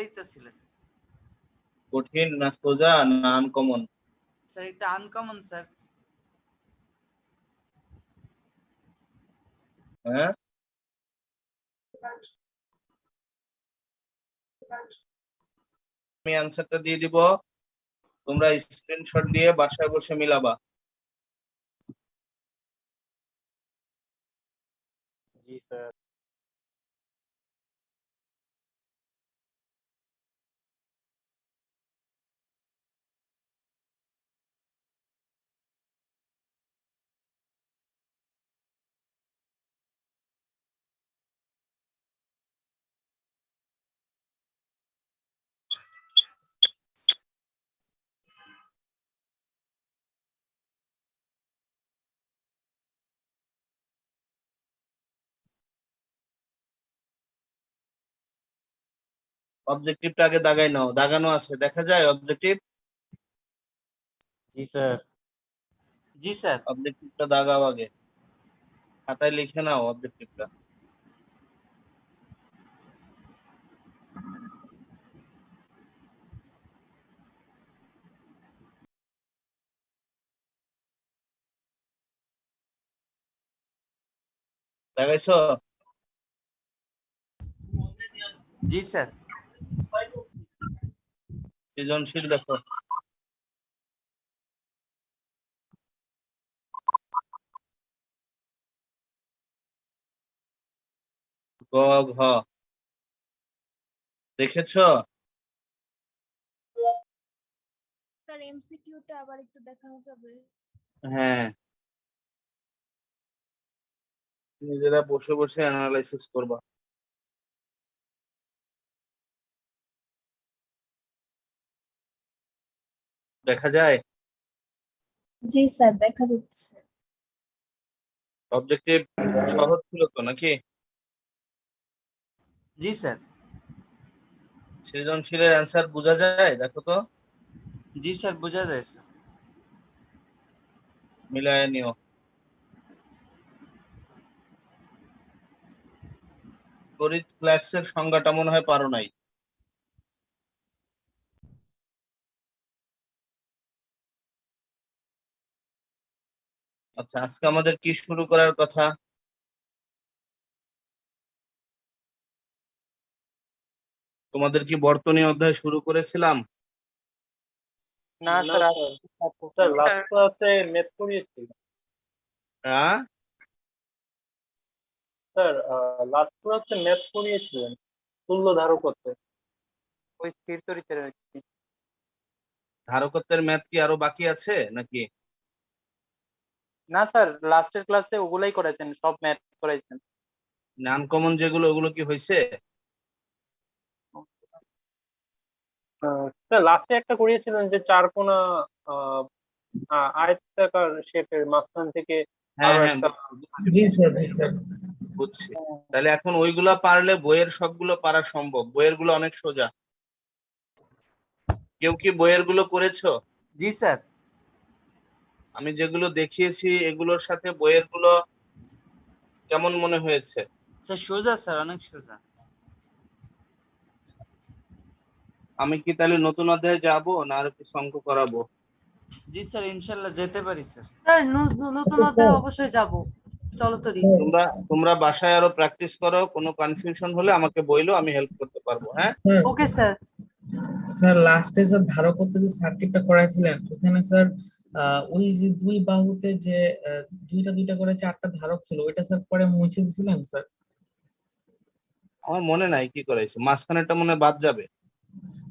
দাগাইতে ছিল স্যার। কঠিন না সোজা না আনকমন? স্যার এটা আনকমন স্যার। হ্যাঁ, আমি অ্যান্সারটা দিয়ে দিব, তোমরা স্ক্রিনশট দিয়ে বাসায় বসে মিলাবা। জি স্যার। অবজেক্টিভটা আগে দাগাই নাও, দাগানো আছে দেখা যায় অবজেক্টিভ? জি স্যার। জি স্যার। অবজেক্টিভটা দাগাও আগে, খাতায় লিখে নাও অবজেক্টিভটা। দাগাইছো? জি স্যার। সৃজনশীল দেখো। গ ঘ দেখেছো? স্যার এমসিকিউটা আবার একটু দেখানো যাবে? হ্যাঁ, নিজেরা বসে বসে অ্যানালাইসিস করবা। দেখা যায়? জি স্যার দেখা যাচ্ছে। অবজেক্টিভ সহজ ছিল তো নাকি? জি স্যার। সৃজনশীলের অ্যান্সার বোঝা যায়? দেখো তো, জি স্যার বোঝা যায় স্যার। মিলায় নিও। তড়িৎ ফ্লাক্সের সংজ্ঞাটা মনে হয় পারো নাই। আচ্ছা, আজকে আমাদের কি শুরু করার কথা? তোমাদের কি বর্তনী অধ্যায় শুরু করেছিলাম? না স্যার, স্যার লাস্ট ক্লাসে ম্যাথ করিয়েছিল। হ্যাঁ, স্যার লাস্ট ক্লাসে ম্যাথ করিয়েছিলেন তুল্য ধারকত্ব, ওই স্থির তড়িতের আর কি। ধারকত্বের ম্যাথ কি আরো বাকি আছে নাকি? না স্যার, লাস্টের ক্লাসে ওগুলাই করাইছেন, সব ম্যাথ করাইছেন। আনকমন যেগুলো ওগুলো কি হয়েছে? স্যার লাস্টে একটা করিয়েছিলেন যে চারকোনা আয়তাকার শেপের মাঝখান থেকে হ্যাঁ আরো হ্যাঁ, একটা। জি স্যার, জি স্যার। বুঝছি। তাহলে এখন ওইগুলা পারলে বইয়ের সবগুলো পারা সম্ভব, বইয়ের গুলো অনেক সোজা। কেউ কি বইয়ের গুলো করেছো? জি স্যার। আমি যেগুলো দেখিয়েছি এগুলোর সাথে বইয়ের গুলো কেমন মনে হয়েছে? স্যার সোজা স্যার, অনেক সোজা। আমি কি তাহলে নতুন অধ্যায়ে যাব না আর কিছু অঙ্ক করাবো? জি স্যার ইনশাল্লাহ যেতে পারি স্যার। স্যার নতুন অধ্যায়ে অবশ্যই যাব। চলো তো স্যার, তোমরা তোমরা বাসায় আরো প্র্যাকটিস করো, কোনো কনফিউশন হলে আমাকে বইলো, আমি হেল্প করতে পারবো। হ্যাঁ, স্যার, ওকে স্যার। স্যার লাস্টে স্যার ধারকত্বে যে সার্কিটটা করাইছিলেন ওখানে স্যার ওই যে দুই বাহুতে যে দুইটা দুইটা করে চারটা ধারক ছিল ওইটা স্যার পরে মুছে দিছিলেন স্যার। আমার মনে নাই কি করাইছে, মাঝখানেরটা মনে হয় বাদ যাবে।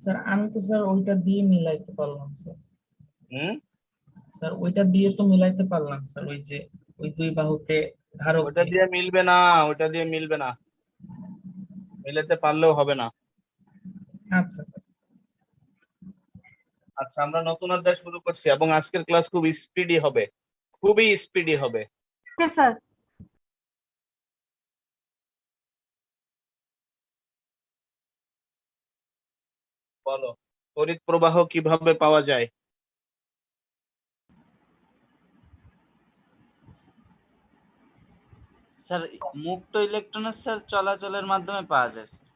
স্যার আমি তো স্যার ওইটা দিয়ে মিলাইতে পারলাম স্যার। হুম, স্যার ওইটা দিয়ে তো মিলাইতে পারলাম স্যার, ওই যে ওই দুই বাহুতে ধারক ওটা দিয়ে। দিয়ে মিলবে না, ওটা দিয়ে মিলবে না, মিলাতে পারলেও হবে না। আচ্ছা স্যার। আচ্ছা, আমরা নতুন অধ্যায় শুরু করছি এবং আজকের ক্লাস খুব স্পিডি হবে, খুবই স্পিডি হবে। Okay sir. বলো, তড়িৎ প্রবাহ কিভাবে পাওয়া যায়? স্যার মুক্ত ইলেকট্রনের স্যার চলাচলের মাধ্যমে পাওয়া যায় স্যার।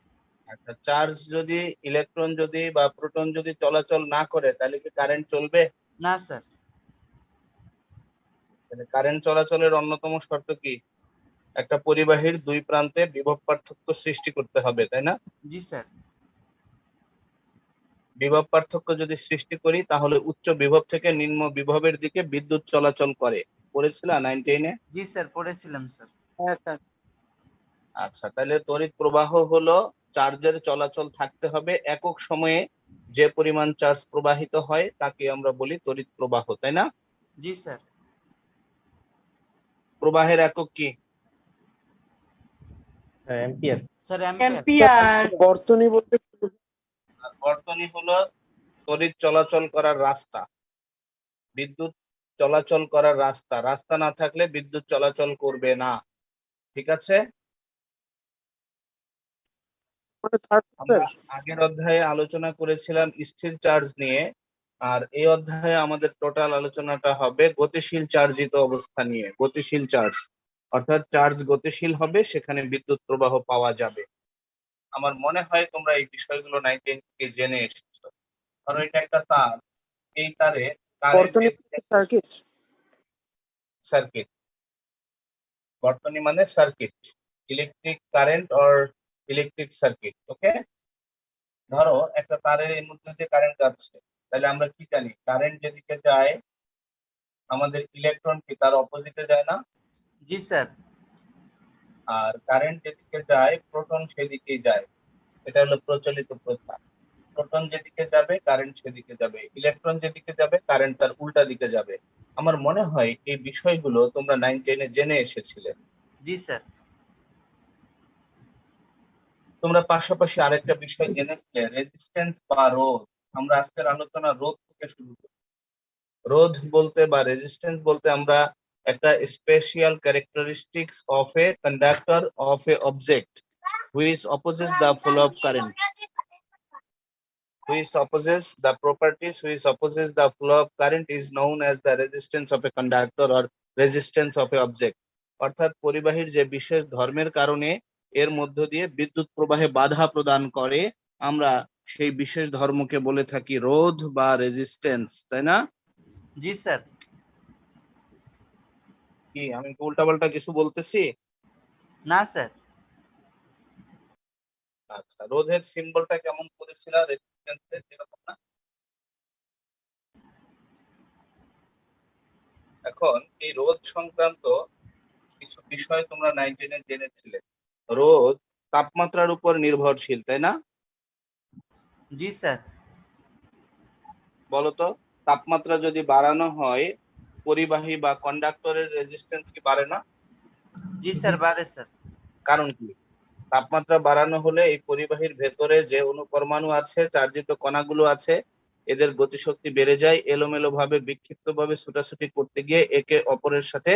একটা চার্জ যদি ইলেকট্রন যদি বা প্রোটন যদি চলাচল না করে তাহলে কি কারেন্ট চলবে? না স্যার। তাহলে কারেন্ট চলাচলের অন্যতম শর্ত কি? একটা পরিবাহীর দুই প্রান্তে বিভব পার্থক্য সৃষ্টি করতে হবে, তাই না? জি স্যার। বিভব পার্থক্য যদি সৃষ্টি করি তাহলে উচ্চ বিভব থেকে নিম্ন বিভবের দিকে বিদ্যুৎ চলাচল করে। পড়েছিল 9-10-এ? জি স্যার, পড়েছিলাম স্যার। হ্যাঁ স্যার। আচ্ছা, তাহলে তড়িৎ প্রবাহ হলো চার্জের চলাচল থাকতে হবে একক সময়ে, যে পরিমাণ চার্জ প্রবাহিত হয় তাকে আমরা বলি তড়িৎ প্রবাহ, তাই না? জি স্যার। প্রবাহের একক কি? অ্যাম্পিয়ার। Sir ampere. এম্পিয়ার। বর্তনী বলতে আর বর্তনী হলো তড়িৎ চলাচল করার রাস্তা, বিদ্যুৎ চলাচল করার রাস্তা। রাস্তা না থাকলে বিদ্যুৎ চলাচল করবে না, ঠিক আছে? মানে সার্কিট আমরা আগের অধ্যায়ে আলোচনা করেছিলাম স্থির চার্জ নিয়ে, আর এই অধ্যায়ে আমাদের টোটাল আলোচনাটা হবে গতিশীল চার্জিত অবস্থা নিয়ে। গতিশীল চার্জ অর্থাৎ চার্জ গতিশীল হবে, সেখানে বিদ্যুৎ প্রবাহ পাওয়া যাবে। আমার মনে হয় তোমরা এই বিষয়গুলো 9-10 থেকে জেনে এসেছো। ধরো এটা একটা তার, এই তারে বর্তনী সার্কিট। সার্কিট, বর্তনী মানে circuit, electric current or electric circuit. Okay, ধরো একটা তারের এর মধ্যে দিয়ে কারেন্ট যাচ্ছে, তাহলে আমরা কি জানি কারেন্ট যেদিকে যায় আমাদের ইলেকট্রন কি তার অপোজিটে যায় না? জি স্যার। আর কারেন্ট যেদিকে যায় প্রোটন সেদিকেই যায়, এটা হলো প্রচলিত প্রথা। প্রোটন যেদিকে যাবে কারেন্ট সেদিকে যাবে, ইলেকট্রন যেদিকে যাবে কারেন্ট তার উল্টা দিকে যাবে। আমার মনে হয় এই বিষয়গুলো তোমরা 9-10-এ জেনে এসেছিলে। জি স্যার। তোমরা পাশাপাশি আরেকটা বিষয় জেনেছিলে, রেজিস্ট্যান্স বা রোধ। আমরা আজকের আলোচনা রোধ থেকে শুরু করি। রোধ বলতে বা রেজিস্ট্যান্স বলতে আমরা একটা special characteristics of a conductor of A object which opposes the flow of current, which opposes the properties which opposes the flow of current is known as the resistance of a conductor or resistance of a object। অর্থাৎ পরিবাহীর যে বিশেষ ধর্মের কারণে এর মধ্য দিয়ে বিদ্যুৎ প্রবাহে বাধা প্রদান করে, আমরা সেই বিশেষ ধর্মকে বলে থাকি রোধ বা রেজিস্ট্যান্স, তাই না? জি স্যার। কি আমি উল্টাপাল্টা কিছু বলতেছি? না স্যার। আচ্ছা, রোধের সিম্বলটা কেমন করেছিল? রেজিস্ট্যান্সের এরকম না? এখন এই রোধ সংক্রান্ত কিছু বিষয় তোমরা 9-10-এ জেনেছিলে। রোধ তাপমাত্রার উপর নির্ভরশীল, তাই না? জি স্যার। বলতো, তাপমাত্রা যদি বাড়ানো হয় পরিবাহী বা কন্ডাক্টরের রেজিস্ট্যান্স কি বাড়ে না? জি স্যার, বাড়ে স্যার। কারণ কি? তাপমাত্রা বাড়ানো হলে এই পরিবাহীর ভেতরে যে অণুপরমাণু আছে, চার্জিত কণাগুলো আছে, এদের গতিশক্তি বেড়ে যায়, এলোমেলো ভাবে বিক্ষিপ্ত ভাবে ছুটাছুটি করতে গিয়ে একে অপরের সাথে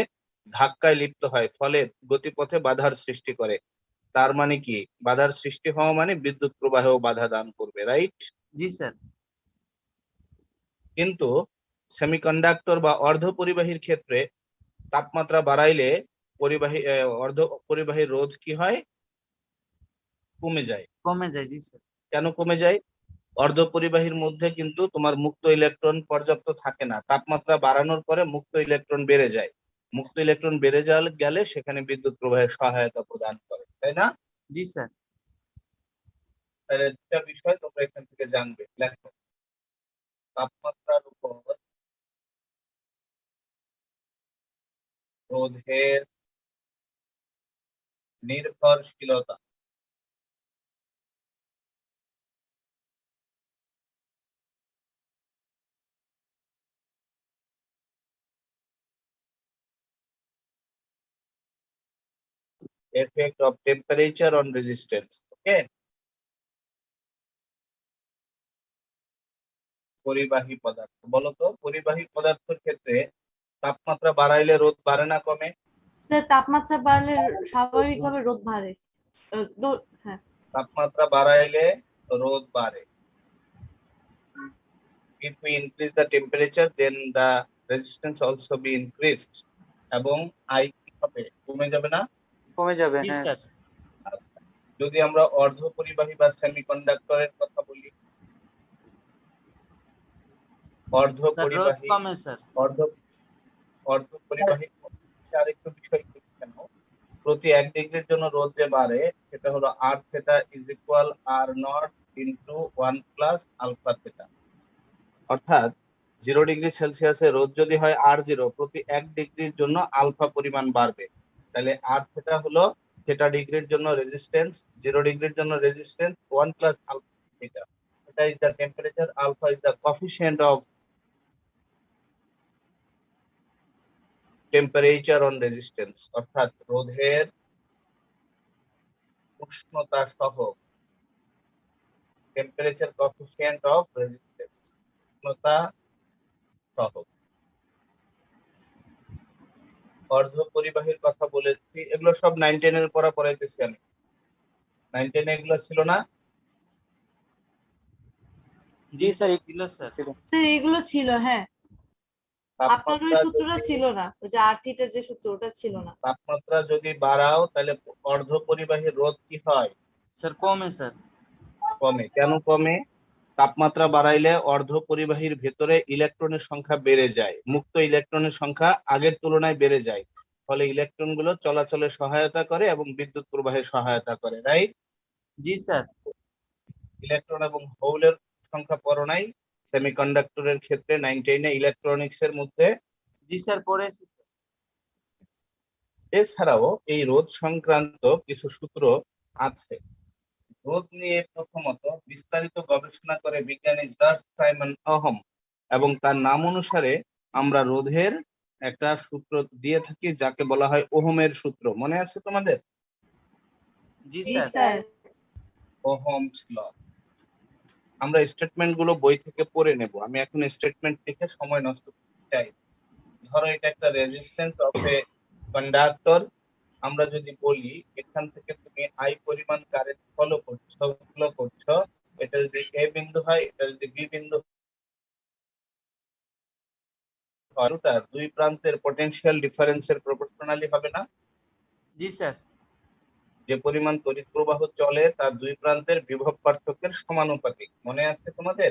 ধাক্কায় লিপ্ত হয়, ফলে গতিপথে বাধার সৃষ্টি করে। তার মানে কি, বাধার সৃষ্টি হওয়া মানে বিদ্যুৎ প্রবাহেও বাধা দান করবে, রাইট? জি স্যার। কিন্তু সেমিকন্ডাক্টর বা অর্ধ পরিবাহীর ক্ষেত্রে তাপমাত্রা বাড়াইলে অর্ধ পরিবাহীর রোধ কি হয়? কমে যায়। কমে যায়। জি স্যার। কেন কমে যায়? অর্ধ পরিবাহীর মধ্যে কিন্তু তোমার মুক্ত ইলেকট্রন পর্যাপ্ত থাকে না, তাপমাত্রা বাড়ানোর পরে মুক্ত ইলেকট্রন বেড়ে যায়। মুক্ত ইলেকট্রন বেড়ে গেলে সেখানে বিদ্যুৎ প্রবাহের সহায়তা প্রদান করে, তাই না? জি স্যার। তাহলে দুটা বিষয় তোমরা এখান থেকে জানবে। লেখো, তাপমাত্রার উপর রোধের নির্ভরশীলতা। Effect of temperature on resistance. ওকে, পরিবাহী পদার্থ। বলতো, পরিবাহী পদার্থের ক্ষেত্রে তাপমাত্রা বাড়াইলে রোধ বাড়ে না কমে? স্যার তাপমাত্রা বাড়লে স্বাভাবিকভাবে রোধ বাড়ে। হ্যাঁ। তাপমাত্রা বাড়াইলে রোধ বাড়ে। If we increase the temperature, then the resistance also be increased. এবং I কি হবে? কমে যাবে না? কমে যাবে, জি হ্যাঁ। স্যার। যদি আমরা অর্ধ পরিবাহী বা সেমিকন্ডাক্টরের কথা বলি, অর্ধ স্যার রোদ পরিবাহী কমে স্যার। অর্ধ অর্ধ পরিবাহী আরেকটু বিষয় কি কেন, প্রতি 1 ডিগ্রির জন্য রোদ যে বাড়ে সেটা হলো r theta is equal r not into 1 plus alpha theta. অর্থাৎ 0 ডিগ্রি সেলসিয়াসে রোদ যদি হয় r0, প্রতি 1 ডিগ্রির জন্য আলফা পরিমাণ বাড়বে। তাহলে r থিটা হলো থিটা ডিগ্রির জন্য রেজিস্ট্যান্স, 0 ডিগ্রির জন্য রেজিস্ট্যান্স 1 প্লাস আলফা থিটা। এটা is the temperature, alpha is the coefficient of temperature on resistance, অর্থাৎ রোধের উষ্ণতা সহ টেম্পারেচার কোএফিসিয়েন্ট অফ রেজিস্ট্যান্স, উষ্ণতা সহ। অর্ধ পরিবাহীর কথা বলেছি, এগুলো সব 9, 10 এর পড়া পড়াইতেছি আমি। 9, 10 এগুলো ছিল না? জি স্যার ছিল স্যার। স্যার এগুলো ছিল, হ্যাঁ। আপনার ওই তাপমাত্রা সূত্রটা যদি- ছিল না, ওই যে আর থিটার যে সূত্র, ওটা ছিল না। তাপমাত্রা যদি বাড়াও তাহলে অর্ধ পরিবাহীর রোধ কি হয়? স্যার কমে স্যার। কমে। কেন কমে? তাপমাত্রা বাড়াইলে অর্ধ পরিবাহীর ভেতরে ইলেকট্রনের সংখ্যা বেড়ে যায়, মুক্ত ইলেকট্রনের সংখ্যা আগের তুলনায় বেড়ে যায়, ফলে ইলেকট্রন গুলো চলাচলে সহায়তা করে এবং বিদ্যুৎ প্রবাহে সহায়তা করে, রাইট? জি স্যার। ইলেকট্রন এবং হোলের সংখ্যা পড়ো নাই সেমিকন্ডাক্টরের ক্ষেত্রে 9, 10 এ ইলেকট্রনিক্স এর মধ্যে? জি স্যার পড়েছি। এছাড়াও এই রোধ সংক্রান্ত কিছু সূত্র আছে। রোধ নিয়ে প্রথমত বিস্তারিত গবেষণা করে বিজ্ঞানী জার্জ সাইমন ওহম, এবং তার নাম অনুসারে আমরা রোধের একটা সূত্র দিয়ে থাকি যাকে বলা হয় ওহমের সূত্র। মনে আছে তোমাদের? জি জি স্যার। স্যার। Ohm's law. আমরা স্টেটমেন্ট গুলো বই থেকে পড়ে নেব, আমি এখন স্টেটমেন্ট লিখে সময় নষ্ট করতে চাই। ধরো এটা একটা রেজিস্ট্যান্স অফ এ কন্ডাক্টর। আমরা যদি বলি এখান থেকে তুমি আই পরিমাণ কারেন্ট ফলো করছো, এটা যদি এ বিন্দু হয়, এটা যদি বি বিন্দু হয়, ওটা দুই প্রান্তের পটেনশিয়াল ডিফারেন্সের প্রপোর্শনালি হবে না? জি স্যার। যে পরিমাণ তড়িৎ প্রবাহ চলে তার দুই প্রান্তের বিভব পার্থক্যের সমানুপাতিক। মনে আছে তোমাদের?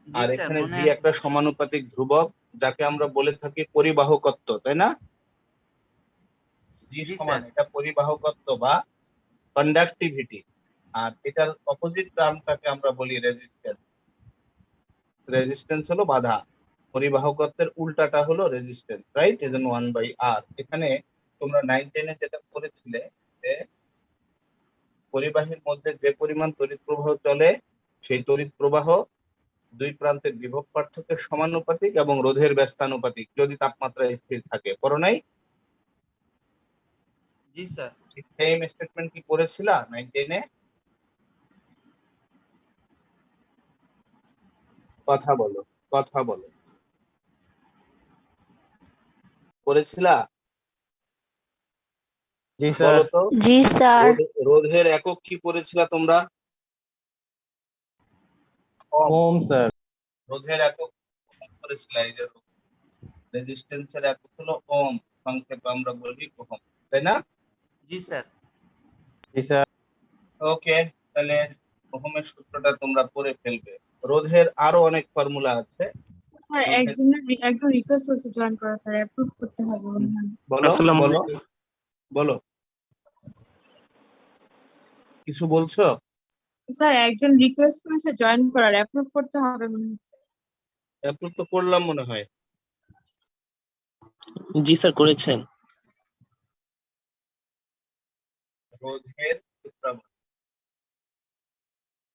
জি আর স্যার এখানে মনে জি আছে একটা স্যার। সমানুপাতিক ধ্রুবক যাকে আমরা বলে থাকি পরিবাহকত্ব, তাই না? জি জি সমান, স্যার। এটা পরিবাহকত্ব বা কন্ডাক্টিভিটি। আর এটার অপোজিট টার্মটাকে আমরা বলি রেজিস্ট্যান্স। রেজিস্ট্যান্স হলো বাধা, পরিবাহকত্বের উল্টাটা হলো রেজিস্ট্যান্স, রাইট? এজন্য 1/r। এখানে তোমরা 9, 10 এ যেটা পড়েছিলে যে পরিবাহীর মধ্যে যে পরিমাণ তড়িৎ প্রবাহ চলে সেই তড়িৎ প্রবাহ দুই প্রান্তের বিভব পার্থক্যের সমানুপাতিক এবং রোধের ব্যস্তানুপাতিক যদি তাপমাত্রা স্থির থাকে। পড়ো নাই? জি স্যার। সেম স্টেটমেন্ট কি পড়েছিলা 9, 10 এ? কথা বলো, কথা বলো। পড়েছিলা? জি স্যার। বলো তো। জি স্যার। রোধের একক কি পড়েছিলা তোমরা? ওম স্যার। রোধের একক পড়েছিলা, এই যে রেজিস্ট্যান্সের একক হলো ওহম, সংক্ষেপে আমরা বলি ওহম, তাই না? জি স্যার। জি স্যার। ওকে, তাহলে ওহমের সূত্রটা তোমরা পড়ে ফেলবে। রোধের আরো অনেক ফর্মুলা আছে। স্যার একজন রিকোয়েস্ট করছে জয়েন করা, স্যার অ্যাপ্রুভ করতে হবে মনে হয়। বলো বলো বলো, কিছু বলছো? স্যার একজন রিকোয়েস্ট করেছে জয়েন করার, অ্যাপ্রুভ করতে হবে মনে হয়। অ্যাপ্রুভ তো করলাম মনে হয়। জি স্যার করেছেন। রোধের সূত্রাবলী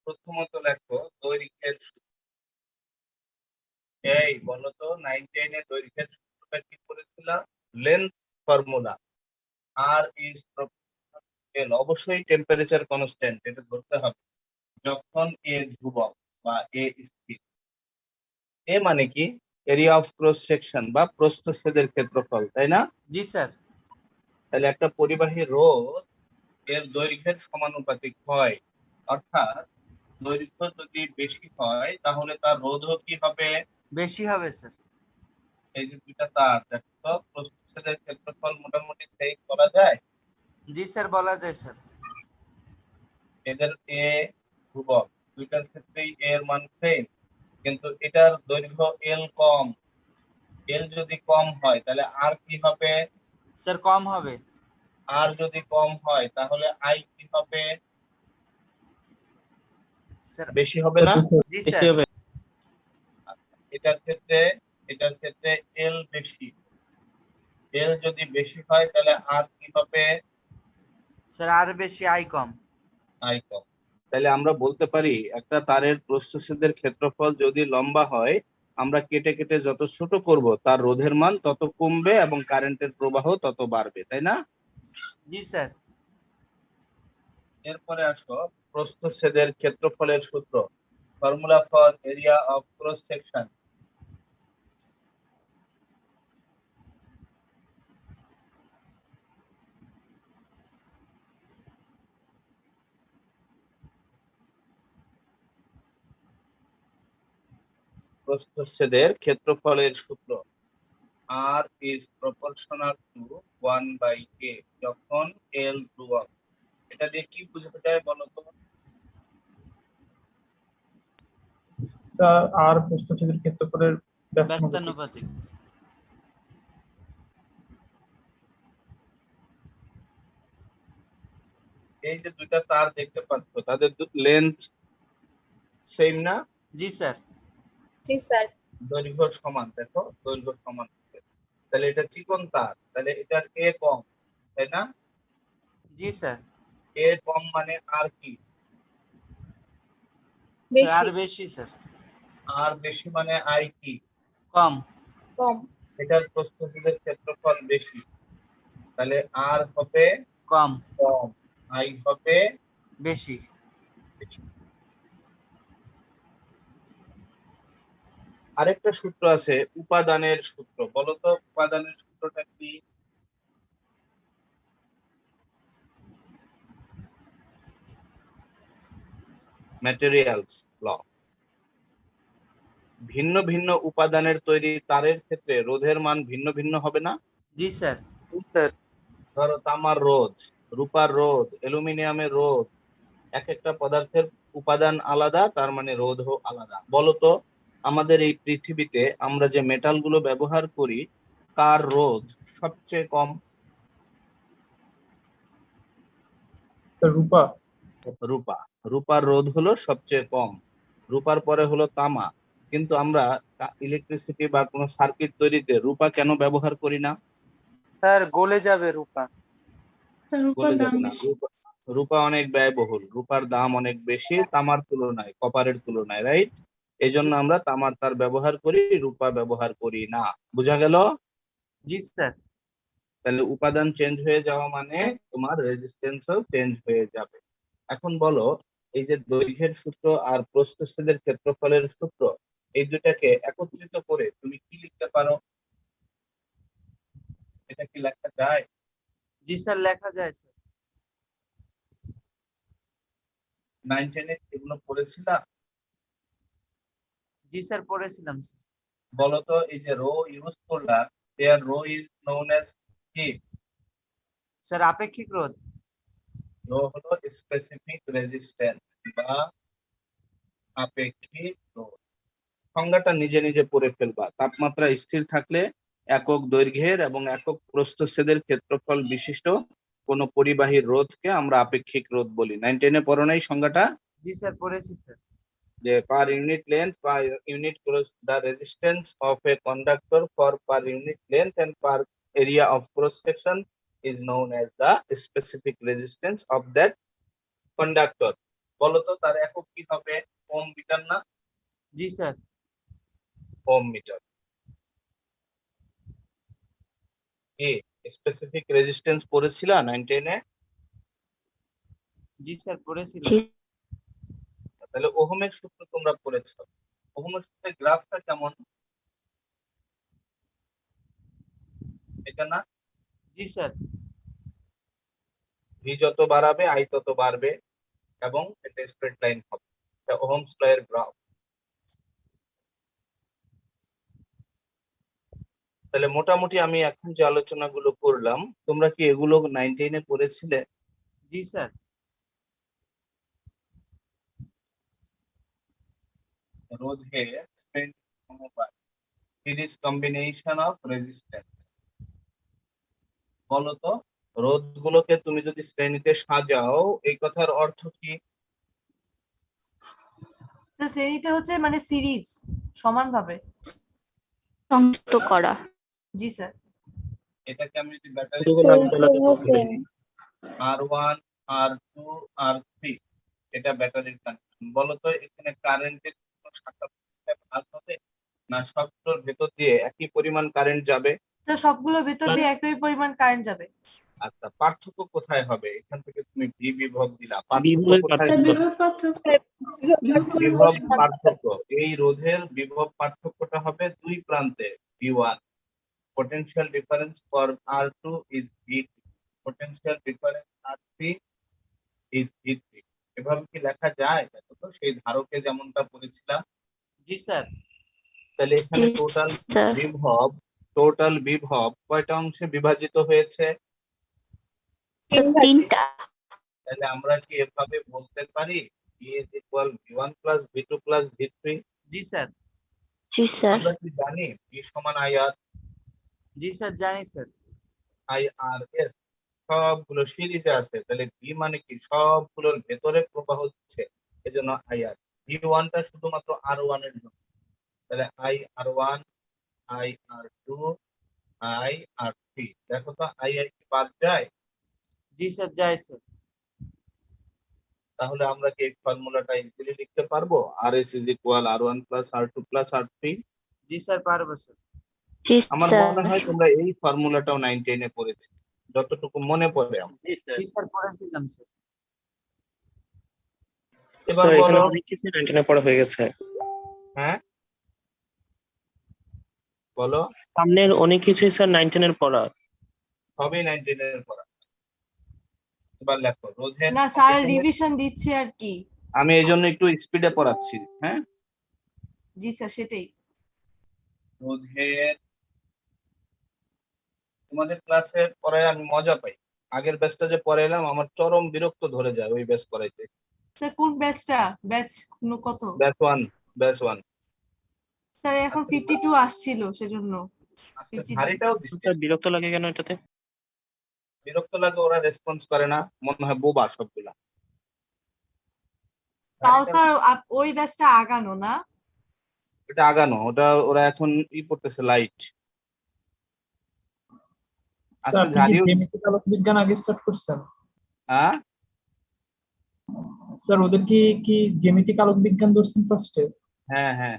প্রথমত লেখো দৈর্ঘ্যের সূত্র। এই বলো তো 9, 10 এ দৈর্ঘ্যের সূত্রটা কি করেছিল? Length formula, R is proportional to L. অবশ্যই টেম্পারেচার কনস্ট্যান্ট, এটা ধরতে হবে যখন এ ধ্রুবক বা এ স্থির। এ মানে কি? এরিয়া অফ ক্রস সেকশন বা প্রস্থচ্ছেদের ক্ষেত্রফল, তাই না? জি স্যার। তাহলে একটা পরিবাহী রোধ এর দৈর্ঘ্যের সমানুপাতিক হয়, অর্থাৎ দৈর্ঘ্য যদি বেশি হয় তাহলে তার রোধও কি হবে? বেশি হবে স্যার। এই যে দুইটা তার দেখো তো, প্রস্থচ্ছেদের ক্ষেত্রফল মোটামুটি সেই করা যায়। জি স্যার বলা যায় স্যার। এদের এ ধ্রুবক, দুইটার ক্ষেত্রেই এ এর মান সেম, কিন্তু এটার দৈর্ঘ্য এল কম। এল যদি কম হয় তাহলে আর কি হবে? স্যার কম হবে। আর যদি কম হয় তাহলে আই কি হবে? স্যার বেশি হবে না? জি বেশি স্যার। হবে। এটার ক্ষেত্রে এল বেশি। এল যদি বেশি হয় তাহলে আর কি হবে? স্যার আর বেশি আই কম। আই কম। তাহলে আমরা বলতে পারি একটা তারের প্রস্থচ্ছেদের ক্ষেত্রফল যদি লম্বা হয়, আমরা কেটে কেটে যত ছোট করব তার রোধের মান তত কমবে এবং কারেন্টের প্রবাহ তত বাড়বে, তাই না? জি স্যার। এরপরে আসো প্রস্থচ্ছেদের ক্ষেত্রফলের সূত্র, formula for area of cross section. প্রস্থচ্ছেদের ক্ষেত্রফলের সূত্র, R is proportional to 1/a, যখন L ধ্রুবক। এটা দিয়ে কি বোঝাতে চায় বলো তো? স্যার আর প্রস্থচ্ছেদের ক্ষেত্রফলের ব্যস্তানুপাতিক। ব্যস্তানুপাতিক। এই যে দুইটা তার দেখতে পাচ্ছ, তাদের লেন্থ সেম না? জি স্যার। জি স্যার। দৈর্ঘ্য সমান, দেখো দৈর্ঘ্য সমান। তাহলে এটা চিকন তার, তাহলে এটার এ কম, তাই না? জি স্যার। এ কম মানে আর কি? স্যার আর বেশি স্যার। আর বেশি মানে আই কি? কম। কম। এটার প্রস্থচ্ছেদের ক্ষেত্রফল বেশি, তাহলে আর হবে কম। কম, আই হবে বেশি। বেশি। আরেকটা সূত্র আছে উপাদানের সূত্র, বলো তো উপাদানের সূত্রটা কি? ম্যাটেরিয়ালস ল। ভিন্ন ভিন্ন উপাদানের তৈরি তারের ক্ষেত্রে রোধের মান ভিন্ন ভিন্ন হবে না? জি স্যার। স্যার ধরো তামার রোধ, রূপার রোধ, অ্যালুমিনিয়ামের রোধ, এক একটা পদার্থের উপাদান আলাদা, তার মানে রোধও আলাদা। বলতো আমাদের এই পৃথিবীতে আমরা যে মেটাল গুলো ব্যবহার করি কার রোধ সবচেয়ে কম? স্যার রূপা। রূপা। রূপার রোধ হলো সবচেয়ে কম, রূপার পরে হলো তামা। কিন্তু আমরা ইলেকট্রিসিটি বা কোনো সার্কিট তৈরিতে রূপা কেন ব্যবহার করি না? স্যার গলে যাবে রূপা। স্যার রূপার বলে দাম যাবে না, বেশি। রূপা অনেক ব্যয়বহুল, রূপার দাম অনেক বেশি তামার তুলনায়, কপারের তুলনায়, রাইট? এই জন্য আমরা তামার তার ব্যবহার করি, রূপা ব্যবহার করি না। বোঝা গেল? জি স্যার। তাহলে উপাদান চেঞ্জ হয়ে যাওয়া মানে তোমার রেজিস্ট্যান্সও চেঞ্জ হয়ে যাবে। এখন বলো, এই যে দৈর্ঘ্যের সূত্র আর প্রস্থচ্ছেদের ক্ষেত্রফলের সূত্র, এই দুটাকে একত্রিত করে তুমি কি লিখতে পারো? এটা কি লেখা যায়? জি স্যার লেখা যায় স্যার। 9, 10 এগুলো পড়েছিলাম? জি স্যার পড়েছিলাম স্যার। বলতো এই যে রো ইউজ করলাম, দেয়ার রো ইজ নোন অ্যাজ কি? স্যার আপেক্ষিক রোধ। রো হলো স্পেসিফিক রেজিস্ট্যান্স বা আপেক্ষিক রোধ। সংজ্ঞাটা নিজে নিজে পড়ে ফেলবা। তাপমাত্রা স্থির থাকলে একক দৈর্ঘ্যের এবং একক প্রস্থচ্ছেদের ক্ষেত্রফল বিশিষ্ট কোন পরিবাহীর রোধকে আমরা আপেক্ষিক রোধ বলি। 9, 10 পড়ো নাই সংজ্ঞাটা? জি স্যার পড়েছি স্যার। যে per unit length, per unit cross the resistance of a conductor for per unit length and per area of cross section is known as the specific resistance of that conductor. বলতো তার একক কি হবে? Ohm metre না? জি sir. Ohm metre. কি specific resistance পড়েছিলা 9, 10 জি স্যার পড়েছিলাম। তাহলে ওহমের সূত্র তোমরা পড়েছো। ওহমের সূত্রের গ্রাফটা কেমন? এটা না? জি স্যার। ভি যত বাড়াবে আই তত বাড়বে এবং এটা স্ট্রেট লাইন হবে। এটা ওহমস ল এর গ্রাফ। তাহলে মোটামুটি আমি এখন যে আলোচনাগুলো করলাম তোমরা কি এগুলো 9, 10 পড়েছিলে? জি স্যার। রোধের শ্রেণী সমবায়, সিরিজ কম্বিনেশন অফ রেজিস্ট্যান্স। বলতো রোধগুলোকে তুমি যদি শ্রেণীতে সাজাও এই কথার অর্থ কি? স্যার শ্রেণীতে হচ্ছে মানে সিরিজ সমানভাবে। সংযুক্ত করা। জি স্যার। এটাকে আমি যদি battery Hossain R1 R2 R3 এটা ব্যাটারির কানেকশন। বলতো এখানে কারেন্টের কোনো শাখা প্রশাখায় ভাগ হবে না সবগুলোর ভেতর দিয়ে একই পরিমাণ কারেন্ট যাবে? স্যার সবগুলোর ভেতর দিয়ে একই পরিমাণ কারেন্ট যাবে। আচ্ছা, পার্থক্য কোথায় হবে? এখান থেকে তুমি ভি বিভব দিলা, পার্থক্য বিভবের কোথায়? বিভব পার্থক্য, এই রোধের বিভব পার্থক্যটা হবে দুই প্রান্তে V1, potential difference for R2 is V2, potential difference R3 is V3। এভাবে কি লেখা যায়? দেখো তো সেই ধারকে যেমনটা পড়েছিলাম। জি স্যার। তাহলে এখানে জি, স্যার। টোটাল বিভব কয়টা অংশে বিভাজিত হয়েছে? স্যার, 3টা। তাহলে আমরা কি এভাবে বলতে পারি E is equal V1 plus V2 plus V3? G sir. জি স্যার। আমরা কি জানি V সমান IR, জি স্যার জানি স্যার। IRS সবগুলো সিরিজে আছে, তাহলে V মানে কি সবগুলোর ভেতরে প্রবাহ হচ্ছে, এজন্য IR। V1 টা শুধুমাত্র R1 এর জন্য, তাহলে IR1 IR2 IR3। দেখো তো IR কি বাদ যায়? জি স্যার যাই স্যার। তাহলে আমরা কি এই ফর্মুলাটা ইজিলি লিখতে পারবো? RS is equal R1 plus R2 plus R3? G sir পারবো স্যার। জি আমার স্যার। মনে হয় তোমরা এই ফর্মুলাটাও 9 10 এ পড়েছো, যতটুকু মনে পড়ে আমার। জি স্যার। জি স্যার পড়েছিলাম স্যার। এবার স্যার এখানে বলো। অনেক কিছু 19 পড়া হয়ে গেছে। হ্যাঁ বলো। সামনের অনেক কিছুই স্যার 19 পড়া। সবই 9 10 এর পড়া। এবার লেখো রোধের, না স্যার রিভিশন দিচ্ছে আর কি। আমি এই জন্য একটু স্পিডে পড়াচ্ছি। হ্যাঁ, জি স্যার সেটাই। রোধের তোমাদের ক্লাসে পড়ায় আমি মজা পাই। আগের ব্যাচটা যে পড়াইলাম আমার চরম বিরক্ত ধরে যায় ওই ব্যাচ পড়াইতে। স্যার কোন ব্যাচটা? ব্যাচ কত? ব্যাচ 1। স্যার এখন 52 আসছিল সেজন্য। আজকে ঝাড়িটাও দিচ্ছে। স্যার বিরক্ত লাগে কেন এটাতে? বিরক্ত লাগে, ওরা রেসপন্স করে না, মনে হয় বোবা সবগুলা। তাও স্যার ওই ব্যাচটা আগানো না? এটা আগানো, ওটা ওরা এখন পড়তেছে লাইট। আজকে আপনি কি ঝাড়িও জ্যামিতিক আলোক বিজ্ঞান আগে স্টার্ট করছেন? হ্যাঁ স্যার ওদের কি জ্যামিতিক আলোক বিজ্ঞান ধরছেন ফার্স্টে? হ্যাঁ হ্যাঁ,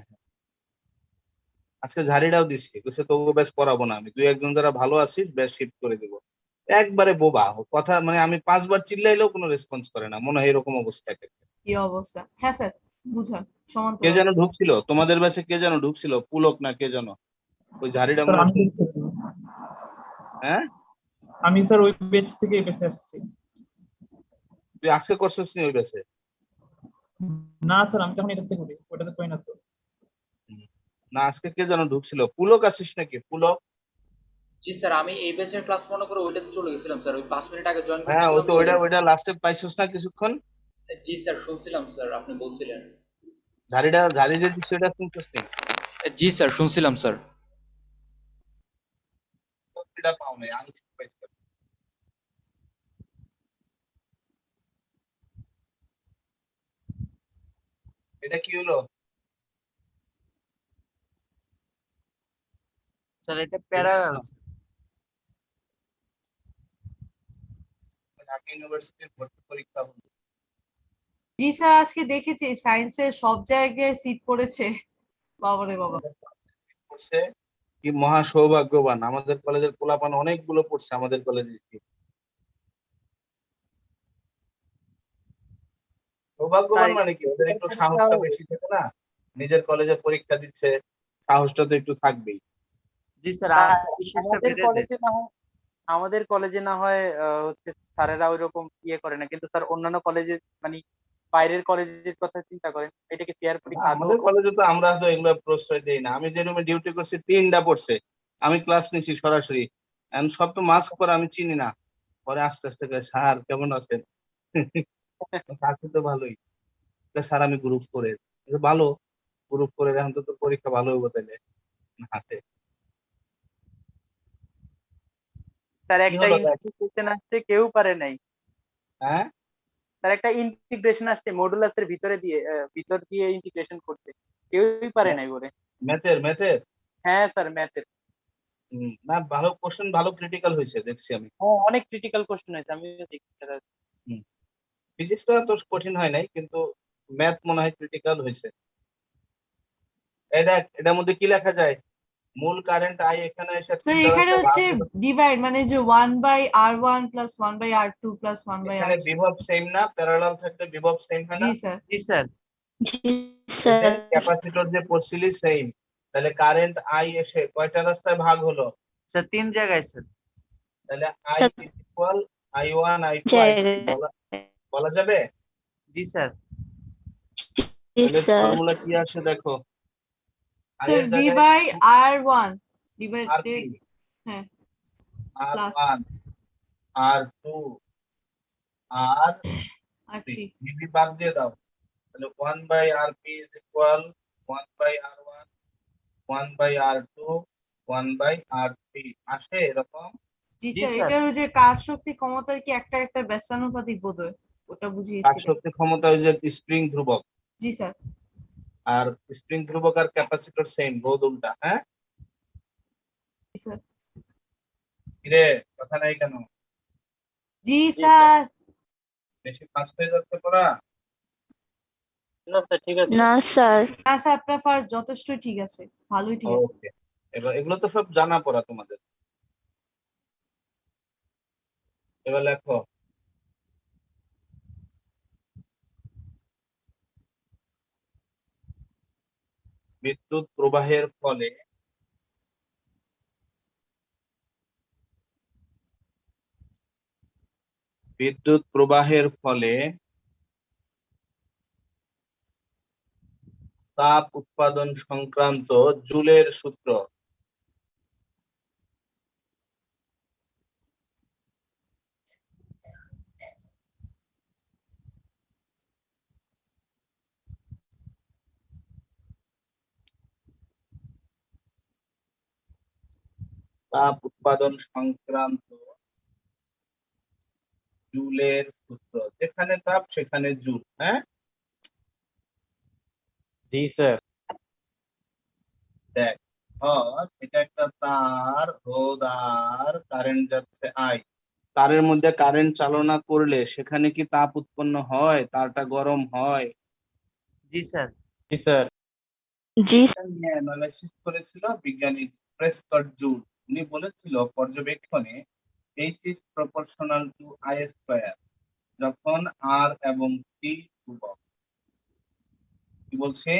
আজকে ঝাড়িটাও দিচ্ছি, বলছে তো ব্যাচ পড়াবো না, আমি দুই একজন যারা ভালো আছিস ব্যাচ শিফট করে দেবো। একবারে বোবা কথা, মানে আমি 5 বার চিল্লাইলেও কোনো রেসপন্স করে না, মনে হয় এরকম অবস্থা। কি অবস্থা? হ্যাঁ স্যার বুঝান কে সমান্তরাল। যেন ঢুকছিল তোমাদের ব্যাচে, কে যেন ঢুকছিল, পুলক না কে যেন, ওই ঝাড়িটা স্যার মনে আমি হয়। হ্যাঁ আমি স্যার ওই পেজ থেকে এই পেজে আসছি। তুই আজকে করছিস নি ওই ব্যাচে? না স্যার আমি তখন এটাতে করি, ওটাতে করি না তো। না আজকে কে যেন ঢুকছিল, পুলক আসিস নাকি? পুলক? জি স্যার, আমি এই ব্যাচের ক্লাস মনে করে ওইটাতে চলে গেছিলাম স্যার, ওই 5 মিনিট আগে জয়েন হ্যাঁ, ও করছিলাম তো ওইটা লাস্টে পাইছিস না কিছুক্ষণ? জি স্যার শুনছিলাম স্যার, আপনি বলছিলেন। ঝাড়ি যে দিচ্ছে ওটা শুনছিস নি? জি স্যার শুনছিলাম স্যার। এটা পাও নাই, আমি ঠিক পাইছি। এটা কি হলো? স্যার এটা প্যারালাল। ঢাকা ইউনিভার্সিটির ভর্তি পরীক্ষা হলো। জি স্যার আজকে দেখেছি সায়েন্সের সব জায়গায় সিট পড়েছে। বাবারে বাবা। পড়ছে, কি মহা সৌভাগ্যবান, আমাদের কলেজের পোলাপান অনেকগুলো পড়ছে আমাদের কলেজে। সৌভাগ্যবান মানে কি, ওদের একটু সাহসটা বেশি থাকে না, নিজের কলেজে পরীক্ষা দিচ্ছে, সাহসটা তো একটু থাকবেই। জি স্যার বিশেষটা আমাদের বেড়ে কলেজে না হয় হচ্ছে স্যারেরা ওইরকম ইয়ে করে না, কিন্তু স্যার অন্যান্য কলেজে মানে বাইরের কলেজের কথা চিন্তা করেন, এটা কি ফেয়ার পরীক্ষা আদৌ? আমাদের কলেজে তো আমরা তো এগুলো প্রশ্রয় দেই না। আমি যে রুমে ডিউটি করছি 3টা পড়ছে, আমি ক্লাস নিছি সরাসরি, এখন সব তো মাস্ক পরে, আমি চিনি না। পরে আস্তে আস্তে করে, স্যার কেমন আছেন? স্যার তো ভালোই। স্যার আমি গ্রুপ করে ভালো। প্রুফ করে রাখুন তো, তোর পরীক্ষা ভালো হইব তাহলে হাতে। স্যার কি একটা হলো দেখ? ইন্টিগ্রেশন আসছে কেউ পারে নাই। হ্যাঁ, স্যার একটা ইন্টিগ্রেশন আসছে মডুলাসের ভিতর দিয়ে ইন্টিগ্রেশন করতে, কেউই পারে নাই বলে। ম্যাথের হ্যাঁ স্যার ম্যাথের। না, ভালো কোশ্চেন, ভালো ক্রিটিক্যাল হয়েছে দেখছি আমি। অনেক ক্রিটিক্যাল কোশ্চেন আছে, আমি দেখছি স্যার। ফিজিক্সটা তো কঠিন হয় নাই, কিন্তু ম্যাথ মনে হয় ক্রিটিক্যাল হয়েছে। এই দেখ, এটার মধ্যে কি লেখা যায়? মূল কারেন্ট আই এখানে এসে স্যার 3 এখানে দ্বারা হচ্ছে ভাগ দিলে ডিভাইড, মানে যে 1/r1 + 1/r2 + 1/r3। এখানে বিভব সেম না, প্যারালাল থাকলে বিভব সেম হয় জি না? স্যার। জি স্যার। জি এই যে স্যার। ক্যাপাসিটর যে পড়ছিলি সেম, তাহলে কারেন্ট আই এসে কয়টা রাস্তায় ভাগ হলো? স্যার 3 জায়গায় স্যার। তাহলে I sir is equal I1 I2 I3 জায়গায়। বলা যাবে? জি স্যার। জি তাহলে স্যার। ফর্মুলা কি আসে দেখো। আই স্যার এর v জায়গায় বাই r1 আর ডিভাইডেড, কি? হ্যাঁ, plus R1 R2 R3 r3। VV বাদ দিয়ে দাও, তাহলে 1/RP is equal 1/R1 1/R2 1/R3 আসে এরকম। জি জি স্যার, স্যার। এটা ওই যে কাজ শক্তি ক্ষমতার কি একটা একটা ব্যস্তানুপাতিক বোধহয়, ওটা কাজ বুঝিয়েছিলেন। শক্তি ক্ষমতা ওই যে স্প্রিং ধ্রুবক, জি স্যার। আর স্প্রিং ধ্রুবক আর ক্যাপাসিটর সেম, রোধ উল্টা। হ্যাঁ, জি স্যার। কিরে কথা নাই কেন? জি স্যার। বেশি ফাস্ট হয়ে যাচ্ছে পড়া? না স্যার ঠিক আছে। না স্যার। না স্যার, আপনার ফার্স্ট যথেষ্ট ঠিক আছে, ভালোই ঠিক আছে। ওকে, এবার এগুলো তো সব জানা পড়া তোমাদের। এবার লেখো, বিদ্যুৎ প্রবাহের ফলে তাপ উৎপাদন সংক্রান্ত জুলের সূত্র। তাপ উৎপাদন সংক্রান্ত জুলের সূত্র, যেখানে তাপ সেখানে জুল। হ্যাঁ, জি স্যার। দেখ, এটা একটা তার, রোধ আর কারেন্ট যাচ্ছে আই। তারের মধ্যে কারেন্ট চালনা করলে সেখানে কি তাপ উৎপন্ন হয়? তারটা গরম হয়? জি স্যার। জি স্যার। জি নিয়ে অ্যানালাইসিস করেছিল বিজ্ঞানী প্রেস্কট জুল। উনি বলেছিল পর্যবেক্ষণে H is proportional to I square যখন R এবং T ধ্রুবক। কি বলছে?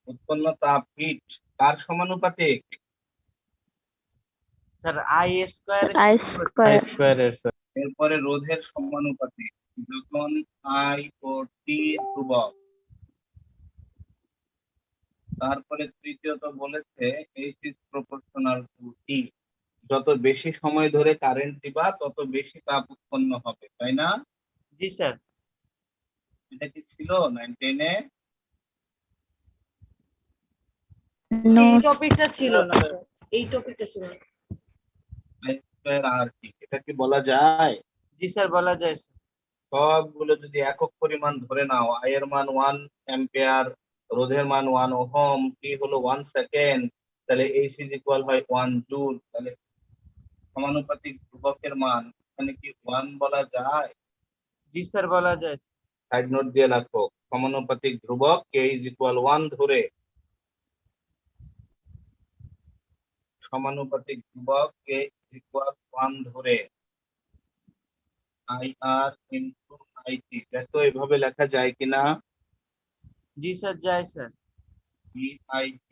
উৎপন্ন তাপ হিট কার সমানুপাতিক? Sir I square I square. স্কয়ারের স্যার। এরপরে রোধের সমানুপাতিক যখন I ও T ধ্রুবক। তারপরে তৃতীয়ত বলেছে H is proportional to T, যত বেশি সময় ধরে কারেন্ট দিবা তত বেশি তাপ উৎপন্ন হবে, তাই না? জি স্যার। এটা কি ছিল 9-10 এ? নো এই টপিকটা ছিল না স্যার, এই টপিকটা ছিল না। I square RT, এটা কি বলা যায়? জি স্যার, বলা যায় স্যার। সবগুলো যদি একক পরিমাণ ধরে নাও, আই এর মান 1 অ্যাম্পিয়ার, রোধের মান 1 ওহম, টি হলো 1 সেকেন্ড, তাহলে H ইজ ইকুয়াল হয় 1 জুল। তাহলে সমানুপাতিক ধ্রুবকের মান এখানে কি 1 বলা যায়? জি স্যার, বলা যায় স্যার। সাইড নোট দিয়ে রাখো, সমানুপাতিক ধ্রুবক কে ইজ ইকুয়াল 1 ধরে, সমানুপাতিক ধ্রুবক কে ইজ ইকুয়াল 1 ধরে IR ইনটু IT। দেখো এভাবে লেখা যায় কিনা? জি স্যার, যায় স্যার। VIT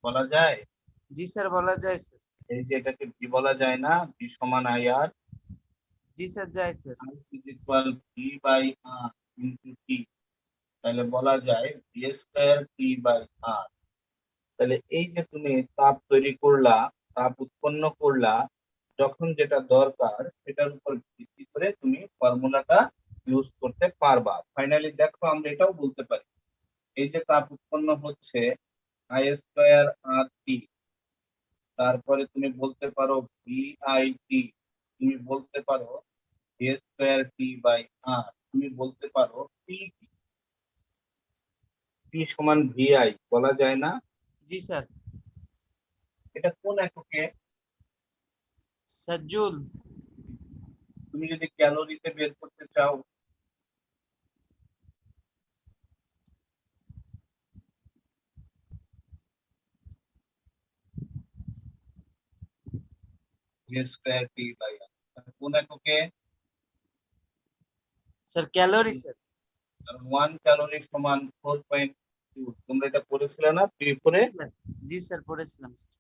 বলা যায়? জি স্যার, বলা যায় স্যার। এই যে এটাকে ভি বলা যায় না? ভি সমান IR, জি স্যার, যায় sir. I is equal V by R into T, তাহলে বলা যায় V square T by R. তাহলে এই যে তুমি তাপ তৈরি করলা, তাপ উৎপন্ন করলা, যখন যেটা দরকার সেটার উপর ভিত্তি করে তুমি ফর্মুলাটা ইউজ করতে পারবা। ফাইনালি দেখো আমরা এটাও বলতে পারি, এই যে তাপ উৎপন্ন হচ্ছে I²R_T, তারপরে তুমি বলতে পারো VIT, তুমি বলতে পারো A²T/R, তুমি বলতে পারো P সমান VI, বলা যায় না? জি স্যার। এটা কোন এককে? Sir joule. তুমি যদি ক্যালোরিতে বের করতে চাও, A²T/R, কোন এককে? Sir calorie sir. 1 ক্যালোরি সমান 4.2, তোমরা এটা পড়েছিলে না 3-4 এ? জি স্যার পড়েছিলাম স্যার।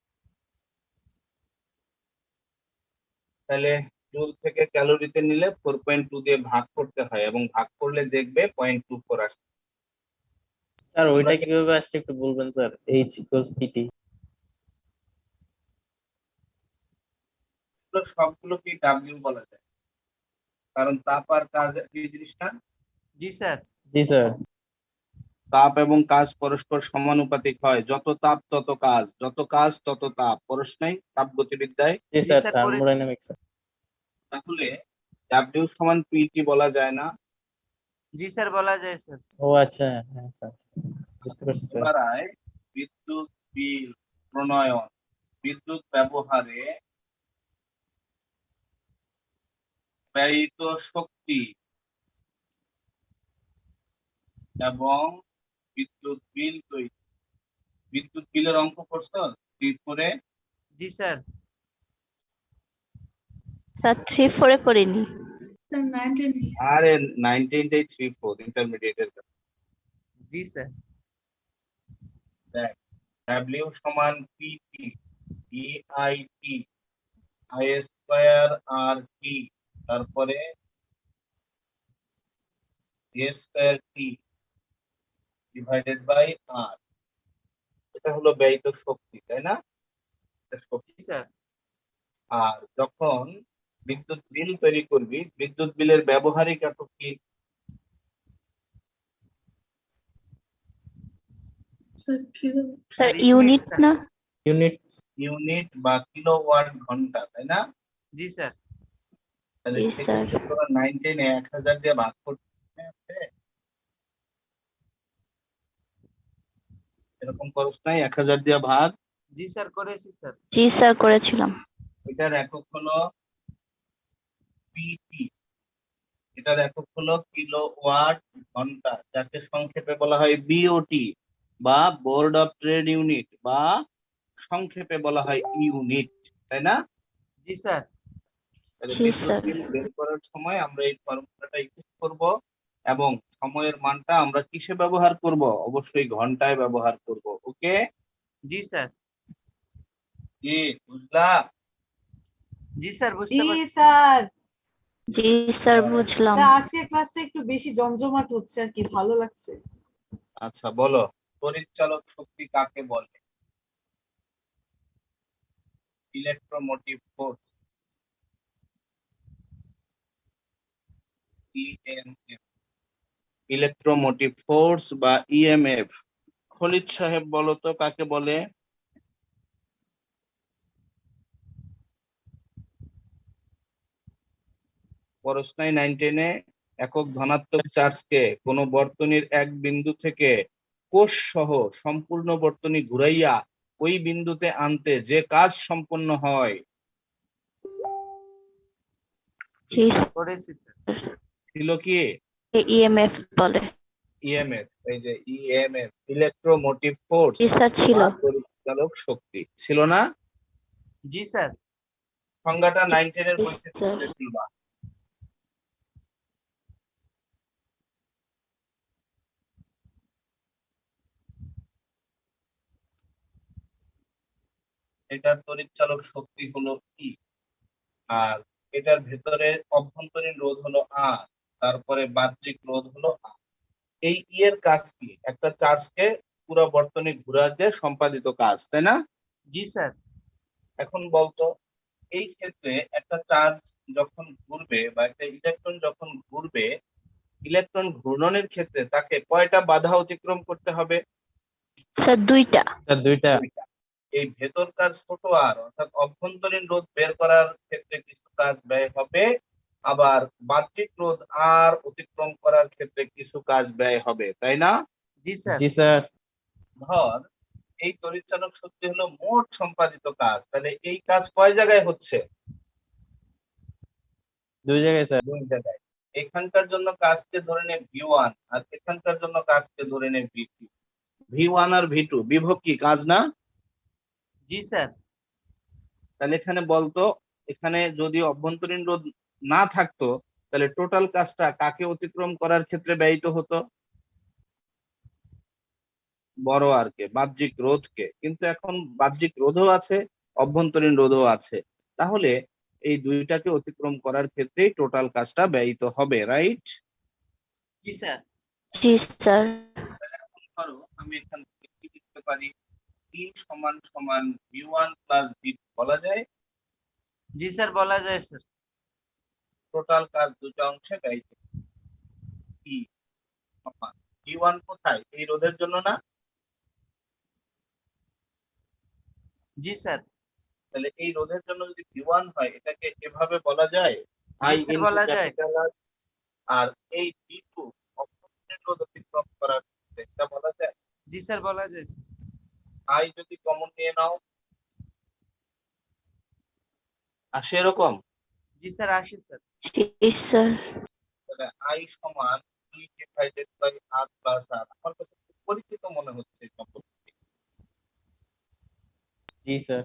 তাহলে জুল থেকে ক্যালোরিতে নিলে 4.2 দিয়ে ভাগ করতে হয় এবং ভাগ করলে দেখবে 0.24 আসছে। স্যার ওইটা কিভাবে আসছে একটু বলবেন স্যার? H=PT। সবগুলোকে ডাব্লিউ বলা যায়, কারণ তাপ আর কাজ একই জিনিস না। জি স্যার। জি স্যার। তাপ এবং কাজ পরস্পর সমানুপাতিক হয়, যত তাপ তত কাজ, যত কাজ তত তাপ, পরস্পর তাপগতিবিদ্যায়। জি স্যার, স্যার, থার্মোডাইনামিক্স। তাহলে ডাব্লিউ সমান পিটি বলা যায় না? জি স্যার বলা যায় স্যার। ও আচ্ছা, হ্যাঁ স্যার বুঝতে পারছি স্যার। এবার আয় বিদ্যুৎ বিল প্রণয়ন, বিদ্যুৎ ব্যবহারে ব্যয়িত শক্তি এবং বিদ্যুৎ বিল তৈরি। বিদ্যুৎ বিলের অঙ্ক করছো 3-4 এ? জি স্যার। স্যার 3-4 এ করিনি। স্যার 9-10 আরে 19টাই 3-4 ইন্টারমিডিয়েটের। জি স্যার। দেখ, ডাব্লিউ সমান পিটি, ইআইটি, I²R_T, তারপরে A²T ডিভাইডেড বাই আর। এটা হলো ব্যয়িত শক্তি, তাই না? এটা শক্তি। জি স্যার। আর যখন বিদ্যুৎ বিল তৈরি করবি, বিদ্যুৎ বিলের ব্যবহারিক একক কি? স্যার ইউনিট না? ইউনিট। ইউনিট বা কিলোওয়াট ঘন্টা, তাই না? জি স্যার। তাহলে জি স্যার। সেক্ষেত্রে তোরা 9-10 এ 1000 দিয়ে ভাগ করতে হবে। এরকম খরচ নাই 1000 দিয়ে ভাগ? জি স্যার করেছি স্যার। জি স্যার করেছিলাম। এটার একক হলো পিটি, এটার একক হলো কিলোওয়াট ঘন্টা, যাকে সংক্ষেপে বলা হয় বিওটি বা বোর্ড অফ ট্রেড ইউনিট, বা সংক্ষেপে বলা হয় ইউনিট, তাই না? জি স্যার। তাহলে জি বিদ্যুৎ স্যার। বিল বের করার সময় আমরা এই ফর্মুলাটা ইউজ করব এবং সময়ের মানটা আমরা কিসে ব্যবহার করব? অবশ্যই ঘন্টায় ব্যবহার করব। ওকে? জি স্যার। কি বুঝলা? জি স্যার বুঝতে জি পারছি। স্যার। জি স্যার বুঝলাম। স্যার আজকের ক্লাসটা একটু বেশি জমজমাট হচ্ছে আর কি, ভালো লাগছে। আচ্ছা বলো, তড়িৎচালক শক্তি কাকে বলে? Electromotive force, EMF. Electromotive force বা ইএমএফ। খলিদ সাহেব বলো তো কাকে বলে? পরশ্নাই 9-10 এ একক ধনাত্মক চার্জকে কোন বর্তনীর এক বিন্দু থেকে কোষ সহ সম্পূর্ণ বর্তনী ঘুরাইয়া ওই বিন্দুতে আনতে যে কাজ সম্পন্ন হয় জি করেছি স্যার। ছিল কি? ইএমএফ বলে। ইএমএফ। এই যে ইএমএফ, ইলেকট্রোমোটিভ ফোর্স জি স্যার ছিল। বা তড়িৎচালক শক্তি, ছিল না? জি স্যার। সংজ্ঞাটা 9-10 এর জি বইতে স্যার। তুলবা। এটার তড়িৎচালক শক্তি হলো ই, আর এটার ভেতরে অভ্যন্তরীণ রোধ হলো আর, তারপরে বাহ্যিক রোধ হলো আর। এই ই এর কাজ কি? একটা চার্জকে পুরো বর্তনী ঘুরাতে সম্পাদিত কাজ, তাই না? জি স্যার। এখন বলতো, এই ক্ষেত্রে একটা চার্জ যখন ঘুরবে বা একটা ইলেকট্রন যখন ঘুরবে, ইলেকট্রন ঘূর্ণনের ক্ষেত্রে তাকে কয়টা বাধা অতিক্রম করতে হবে? স্যার দুইটা। দুইটা। এই ভেতরকার ছোট আর অর্থাৎ অভ্যন্তরীণ রোধ বের করার ক্ষেত্রে কিছু কাজ ব্যয় হবে, আবার বাহ্যিক রোধ আর অতিক্রম করার ক্ষেত্রে কিছু কাজ ব্যয় হবে, তাই না? জি স্যার। জি স্যার। ধর এই তড়িৎচালক শক্তি হলো মোট সম্পাদিত কাজ, তাহলে এই কাজ কয় জায়গায় হচ্ছে? দুই জায়গায় স্যার। দুই জায়গায়। এখানকার জন্য কাজকে ধরে নে V1 আর এখানকার জন্য কাজকে ধরে নে V2। V1 আর V2 বিভব কি কাজ না? জি স্যার। তাহলে এখানে বলতো, এখানে যদি অভ্যন্তরীণ রোধ না থাকতো তাহলে টোটাল কাজটা কাকে অতিক্রম করার ক্ষেত্রে ব্যয়িত হতো? বড় আরকে, বাহ্যিক রোধকে। কিন্তু এখন বাহ্যিক রোধও আছে, অভ্যন্তরীণ রোধও আছে, তাহলে এই দুইটাকে অতিক্রম করার ক্ষেত্রেই টোটাল কাজটা ব্যয়িত হবে, রাইট? জি স্যার। জি স্যার। ধরো আমি এখান থেকে কি লিখতে পারি? E সমান সমান V1 প্লাস V2 বলা যায়। জি স্যার বলা যায় স্যার। টোটাল কাজ দুটো অংশে ব্যয়িত। E সমান V1 কোথায়? এই রোধের জন্য না? জি স্যার। তাহলে এই রোধের জন্য যদি V1 হয় এটাকে এভাবে বলা যায় জি I স্যার ইনটু বলা যায়। Capital R। আর এই V2 অভ্যন্তরীণ রোধ অতিক্রম করার ক্ষেত্রে এটা বলা যায় জি স্যার বলা যায় স্যার। I যদি কমন নিয়ে নাও আসে এরকম। জি স্যার আসে স্যার। জি স্যার। তাহলে I সমান E divided by R plus R। আমার কাছে খুব পরিচিত মনে হচ্ছে এই সম্পর্কটি। জি স্যার।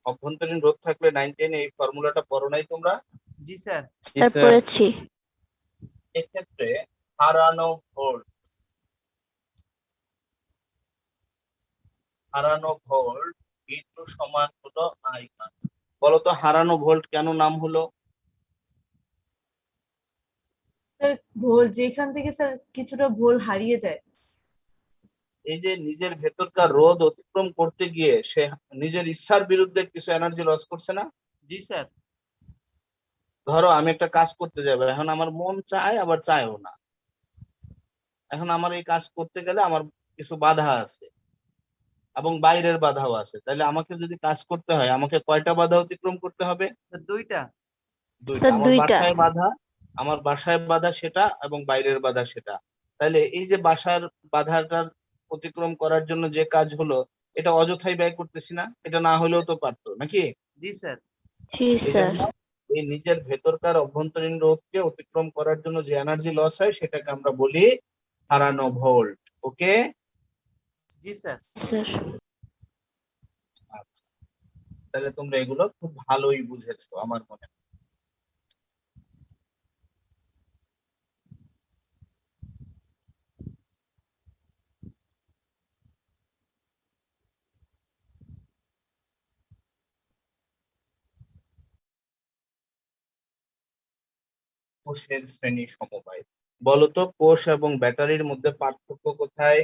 অভ্যন্তরীণ রোধ থাকলে 9 10 এই ফর্মুলাটা পড়ো নাই তোমরা? জি স্যার। জি স্যার স্যার। পড়েছি। এক্ষেত্রে হারানো ভোল্ট V2 সমান হলো I1। বলতো হারানো ভোল্ট কেন নাম হলো? স্যার ভোল যেখান থেকে স্যার কিছুটা ভোল হারিয়ে যায়। এই যে নিজের ভেতরকার রোধ অতিক্রম করতে গিয়ে সে নিজের ইচ্ছার বিরুদ্ধে কিছু এনার্জি লস করছে না? জি স্যার। ধরো আমি একটা কাজ করতে যাবো, এখন আমার মন চায় আবার চায়ও না। এখন আমার এই কাজ করতে গেলে আমার কিছু বাধা আছে এবং বাইরের বাধাও আছে, তাহলে আমাকে যদি কাজ করতে হয় আমাকে কয়টা বাধা অতিক্রম করতে হবে? স্যার দুইটা। দুইটা। স্যার আমার দুইটা। বাসায় বাধা, আমার বাসায় বাধা সেটা, এবং বাইরের বাধা সেটা। তাহলে এই যে বাসার বাধাটার অতিক্রম করার জন্য যে কাজ হলো, এটা অযথাই ব্যয় করতেছি না? এটা না হলেও তো পারতো নাকি? জি স্যার। জি এই স্যার। জন্য এই নিজের ভেতরকার অভ্যন্তরীণ রোধকে অতিক্রম করার জন্য যে এনার্জি লস হয় সেটাকে আমরা বলি হারানো ভোল্ট। ওকে? জি স্যার। স্যার। আচ্ছা, তাহলে তোমরা এগুলো খুব ভালোই বুঝেছো আমার মনে হয়। কোষের শ্রেণী সমবায়। বলতো কোষ এবং ব্যাটারির মধ্যে পার্থক্য কোথায়?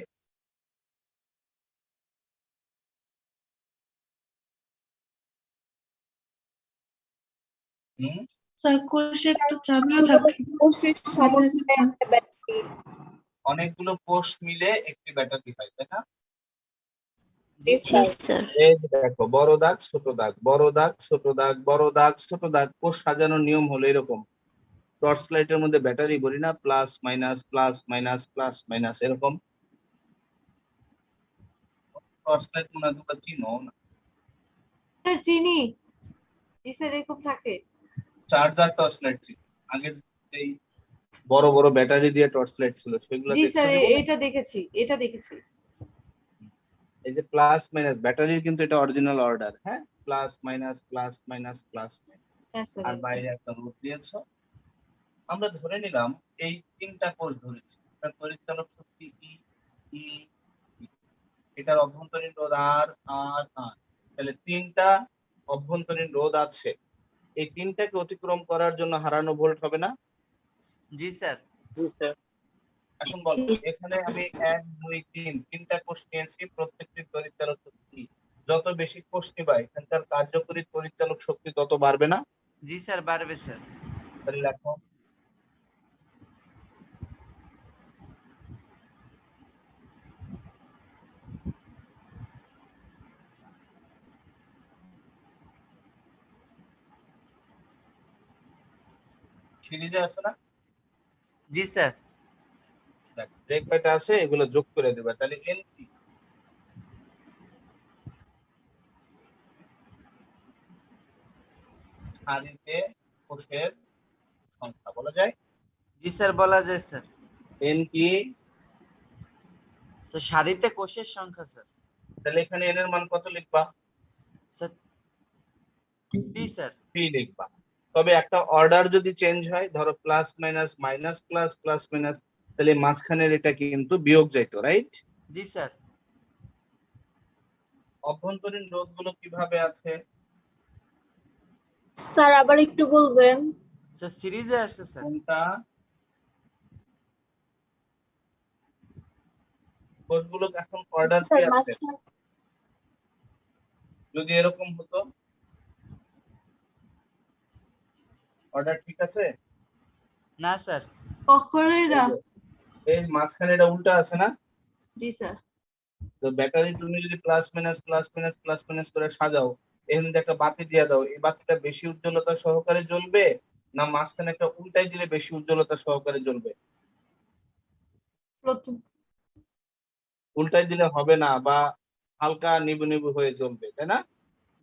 হুম? স্যার কোষে একটা চাবিও থাকে। অনেকগুলো কোষ মিলে একটি ব্যাটারি হয়, তাই না? জি স্যার। এই যে দেখো, বড় দাগ ছোট দাগ, বড় দাগ ছোট দাগ, বড় দাগ ছোট দাগ। কোষ সাজানোর নিয়ম হলো এরকম। টর্চ লাইটের মধ্যে ব্যাটারি ভরি না, plus minus plus minus plus minus এরকম। টর্চ লাইট মনে হয় তোমরা চিনো না। স্যার চিনি। জি স্যার এরকম থাকে। চার্জার টর্চ লাইট ছিল আগে, এই বড় বড় ব্যাটারি দিয়ে টর্চ লাইট ছিল, সেগুলো জি দেখছো স্যার জীবনে? এটা দেখেছি, এটা দেখেছি। এই যে প্লাস মাইনাস, ব্যাটারির কিন্তু এটা অরিজিনাল অর্ডার, হ্যাঁ? Plus minus plus minus plus minus, হ্যাঁ স্যার। আর বাইরে একটা রোধ দিয়েছো। আমরা ধরে নিলাম এই তিনটা কোষ ধরেছি, তার পরিচালক শক্তি ই ই ই। এটার অভ্যন্তরীণ রোধ আর আর আর। তাহলে তিনটা অভ্যন্তরীণ রোধ আছে, এই তিনটাকে অতিক্রম করার জন্য হারানো ভোল্ট হবে না? জি স্যার। জি স্যার। এখন বলো, এখানে আমি 1 2 3 তিনটা কোষ নিয়েছি, প্রত্যেকটির পরিচালক শক্তি যত বেশি কোষ নিবা এখানকার কার্যকরী পরিচালক শক্তি তত বাড়বে না? জি স্যার বাড়বে স্যার। তাহলে লেখো সিরিজে আছে না? জি স্যার। দেখ, যে কয়টা আছে এগুলো যোগ করে দেবে, তাহলে এন কি? সারিতে কোষের সংখ্যা বলা যায়। জি স্যার, বলা যায় স্যার। এন কি? স্যার সারিতে কোষের সংখ্যা স্যার। তাহলে এখানে এন এর মান কত লিখবা? Sir 3 sir. 3 লিখবা। তবে একটা অর্ডার যদি চেঞ্জ হয়, ধরো plus minus minus plus plus minus, তাহলে মাঝখানের এটা কিন্তু বিয়োগ যাইতো, রাইট? জি স্যার। অভ্যন্তরীণ রোধ গুলো কিভাবে আছে? স্যার আবার একটু বলবেন? স্যার সিরিজে আসছে স্যার। কোনটা? কোষগুলো এখন অর্ডার কি স্যার আছে? মাঝখানে যদি এরকম হতো, অর্ডার ঠিক আছে? না স্যার। কখনোই না। এই মাঝখানে এটা উল্টা আছে না? জি স্যার। তো ব্যাটারি তুমি যদি plus minus plus minus plus minus করে সাজাও, এখানে যদি একটা বাতি দিয়ে দাও, এই বাতিটা বেশি উজ্জ্বলতা সহকারে জ্বলবে, না মাঝখানে একটা উল্টাই দিলে বেশি উজ্জ্বলতা সহকারে জ্বলবে? প্রথম। উল্টাই দিলে হবে না, বা হালকা নিবু নিবু হয়ে জ্বলবে, তাই না?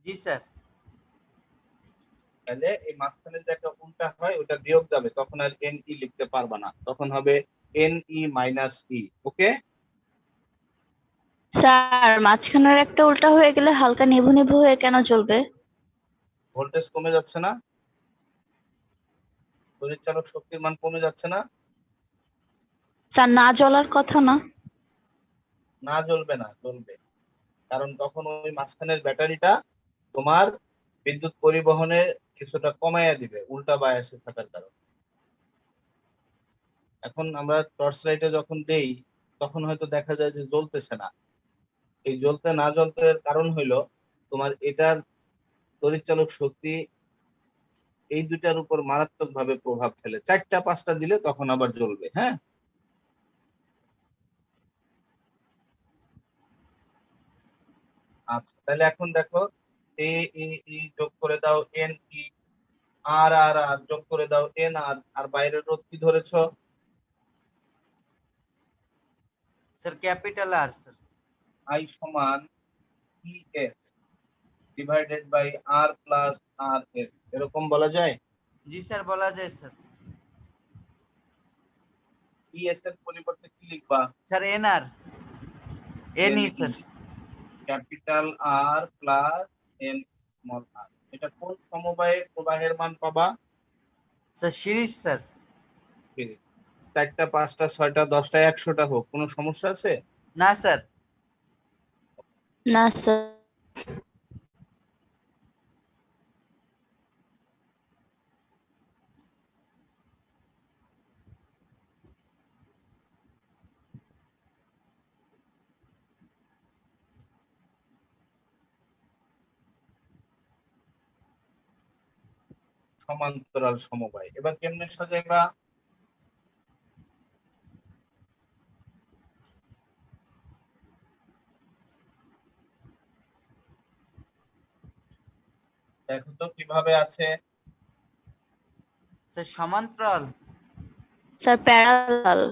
জি স্যার। তাহলে এই মাঝখানে যে একটা উল্টা হয় ওটা বিয়োগ যাবে, তখন আর এন ই লিখতে পারবা না, তখন হবে এন ই মাইনাস ই। ওকে? স্যার মাঝখানের একটা উল্টা হয়ে গেলে হালকা নেভু নেভু হয়ে কেন চলবে? ভোল্টেজ কমে যাচ্ছে না? তড়িৎচালক শক্তির মান কমে যাচ্ছে না? স্যার না জ্বলার কথা না। না জ্বলবে না, জ্বলবে। কারণ তখন ওই মাঝখানের ব্যাটারিটা তোমার বিদ্যুৎ পরিবহনে কিছুটা কমাইয়া দিবে উল্টা বায়াসে থাকার কারণে। এখন আমরা টর্চ লাইটে যখন দেই, তখন হয়তো দেখা যায় যে জ্বলতেছে না। এই জ্বলতে না জ্বলতে কারণ হইলো তোমার এটার তড়িৎচালক শক্তি এই দুইটার উপর মারাত্মক ভাবে প্রভাব ফেলে। 4টা 5টা দিলে তখন আবার জ্বলবে। হ্যাঁ, আচ্ছা, তাহলে এখন দেখো, এ ই ই যোগ করে দাও এন ই, আর আর আর যোগ করে দাও এন আর, আর বাইরের রোধ কি ধরেছো? Sir capital R sir. I সমান E S divided by R plus R S, এরকম বলা যায়? জি স্যার, বলা যায় স্যার। ই এস এর পরিবর্তে কি লিখবা? Sir N R, N E sir. Capital R plus N small R. এটা কোন সমবায়ে প্রবাহের মান পাবা? Sir series sir. 4টা 5টা 6টা 10টা 100টা হোক, কোনো সমস্যা আছে? না স্যার। না স্যার। সমান্তরাল সমবায় এবার কেমনে সাজাইবা? দেখো তো কিভাবে আছে। স্যার সমান্তরাল। Sir parallel.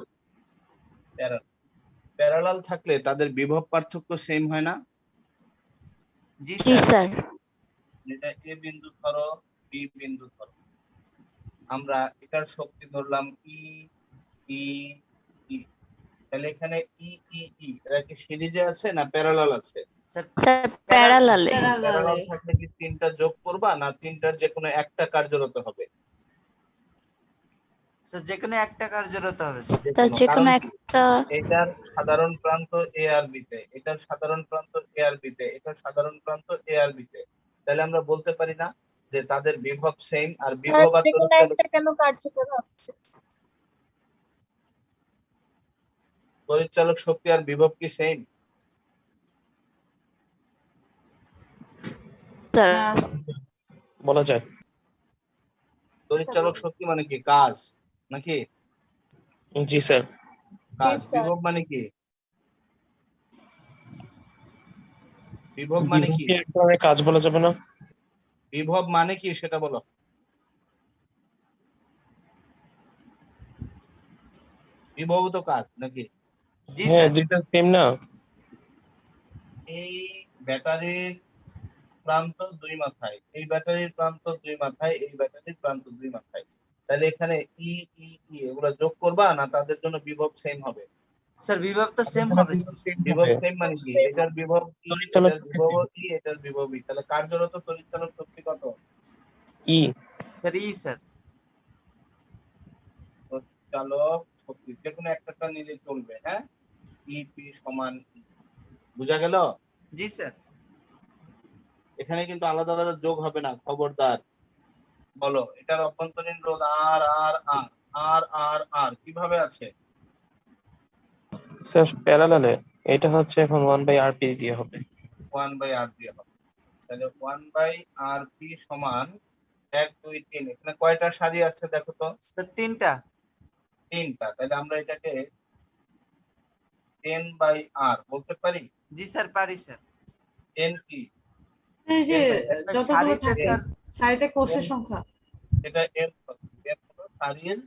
প্যারালাল থাকলে তাদের বিভব পার্থক্য সেম হয় না? জি জি স্যার। স্যার। এটা এ বিন্দু ধরো, বি বিন্দু ধরো, আমরা এটার শক্তি ধরলাম ই ই ই, তাহলে এখানে ই ই ই এরা কি সিরিজে আছে না প্যারালাল আছে? Sir sir প্যারালালে। প্যারালাল থাকলে কি 3টা যোগ করবা, না 3টার যে কোনো একটা কার্যরত হবে? স্যার যে কোনো একটা কার্যরত হবে তার যে কোনো কারণ কি? একটা। এটার সাধারণ প্রান্ত এ আর বি তে, এটার সাধারণ প্রান্ত এ আর বি তে, এটার সাধারণ প্রান্ত এ আর বি তে, তাহলে আমরা বলতে পারি না যে তাদের বিভব সেম? আর বিভব আর কেন কার্যকর হবে? তড়িৎচালক শক্তি আর বিভব কি সেম? স্যার না বলা যায়। তড়িৎচালক শক্তি মানে কি? কাজ নাকি? জি স্যার। কাজ। বিভব মানে কি? বিভব মানে কি? বিভবকে এক ধরনের কাজ বলা যাবে না? বিভব মানে কি সেটা বলো। বিভব তো কাজ নাকি? জি হ্যাঁ স্যার। দুইটা সেম না। এই ব্যাটারির প্রান্ত দুই মাথায়, এই ব্যাটারির প্রান্ত দুই মাথায়, এই ব্যাটারির প্রান্ত দুই মাথায়, তাহলে এখানে ই ই ই এগুলো যোগ করবা না তাদের জন্য বিভব সেম হবে? স্যার বিভব তো তাদের সেম জন্য হবে কিন্তু স্যার। সেম বিভব হবে। সেম মানে কি? Same এটার বিভব ই, তড়িৎচালক এটার শক্তি বিভব same। ই, এটার বিভব ই, তাহলে কার্যরত তড়িৎচালক শক্তি কত? ই। স্যার ই স্যার। তড়িৎচালক শক্তি যে কোনো একটা নিলে চলবে, হ্যাঁ? ই পি সমান ই। বুঝা গেল? জি স্যার। এখানে কিন্তু আলাদা আলাদা যোগ হবে না, খবরদার। বলো এটার অভ্যন্তরীণ রোধ আর আর আর আর আর আর কিভাবে আছে? স্যার প্যারালালে এটা হচ্ছে এখন 1/rp দিয়ে হবে। 1/r দিয়ে হবে। তাহলে 1/rp সমান 1 2 3। এখানে কয়টা সারি আছে দেখো তো? স্যার তিনটা। তিনটা। তাহলে আমরা এটাকে 10/r বলতে পারি। জি স্যার পারি স্যার। 10 কি? স্যার এই যে 10/r। স্যার যতগুলো সারিতে থাকে স্যার সারিতে কোষের 10 সংখ্যা। এটা m হলো সারির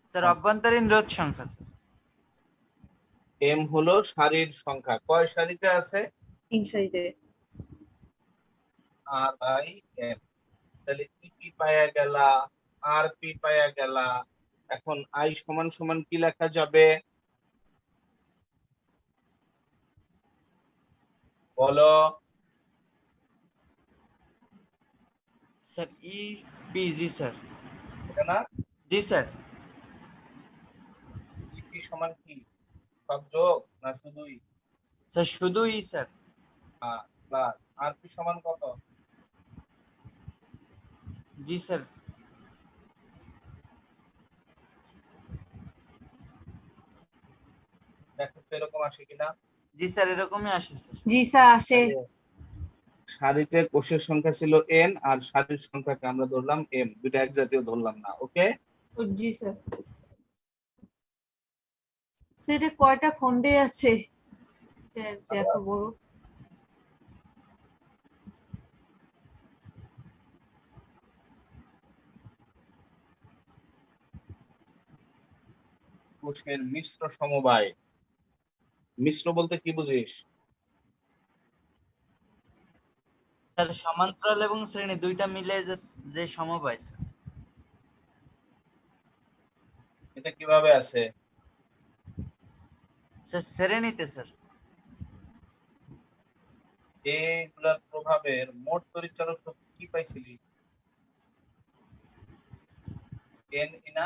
স্যার সংখ্যা। অভ্যন্তরীণ রোধ সংখ্যা স্যার। m হলো সারির সংখ্যা। কয় সারিতে আছে? 3 সারিতে। r/m। তাহলে ই পায়া গেলা, আর পি পায়া গেলা। এখন আই সমান সমান কি লেখা যাবে বলো? Sir E P G sir. এটা না? জি স্যার। ইপি সমান কি? সব যোগ না শুধুই? স্যার শুধু ই স্যার। প্লাস আর পি সমান কত? জি স্যার। দেখো তো এরকম আসে কিনা। জি স্যার এরকমই আসে স্যার। জি স্যার আসে। তাহলে সারিতে কোষের সংখ্যা ছিল n আর সারির সংখ্যাকে আমরা ধরলাম m, দুটো এক জাতীয় ধরলাম না। ওকে? জি স্যার। স্যার এটা কয়টা খণ্ডে আছে যে এত বড়? কোষের মিশ্র সমবায়। মিশ্র বলতে কি বুঝিস? স্যার সমান্তরাল এবং শ্রেণী দুইটা মিলে যে সমবায় স্যার। এটা কিভাবে আছে? স্যার শ্রেণীতে স্যার। এইগুলার প্রভাবের মোট তড়িৎচালক শক্তি কি পাইছিলি? n না?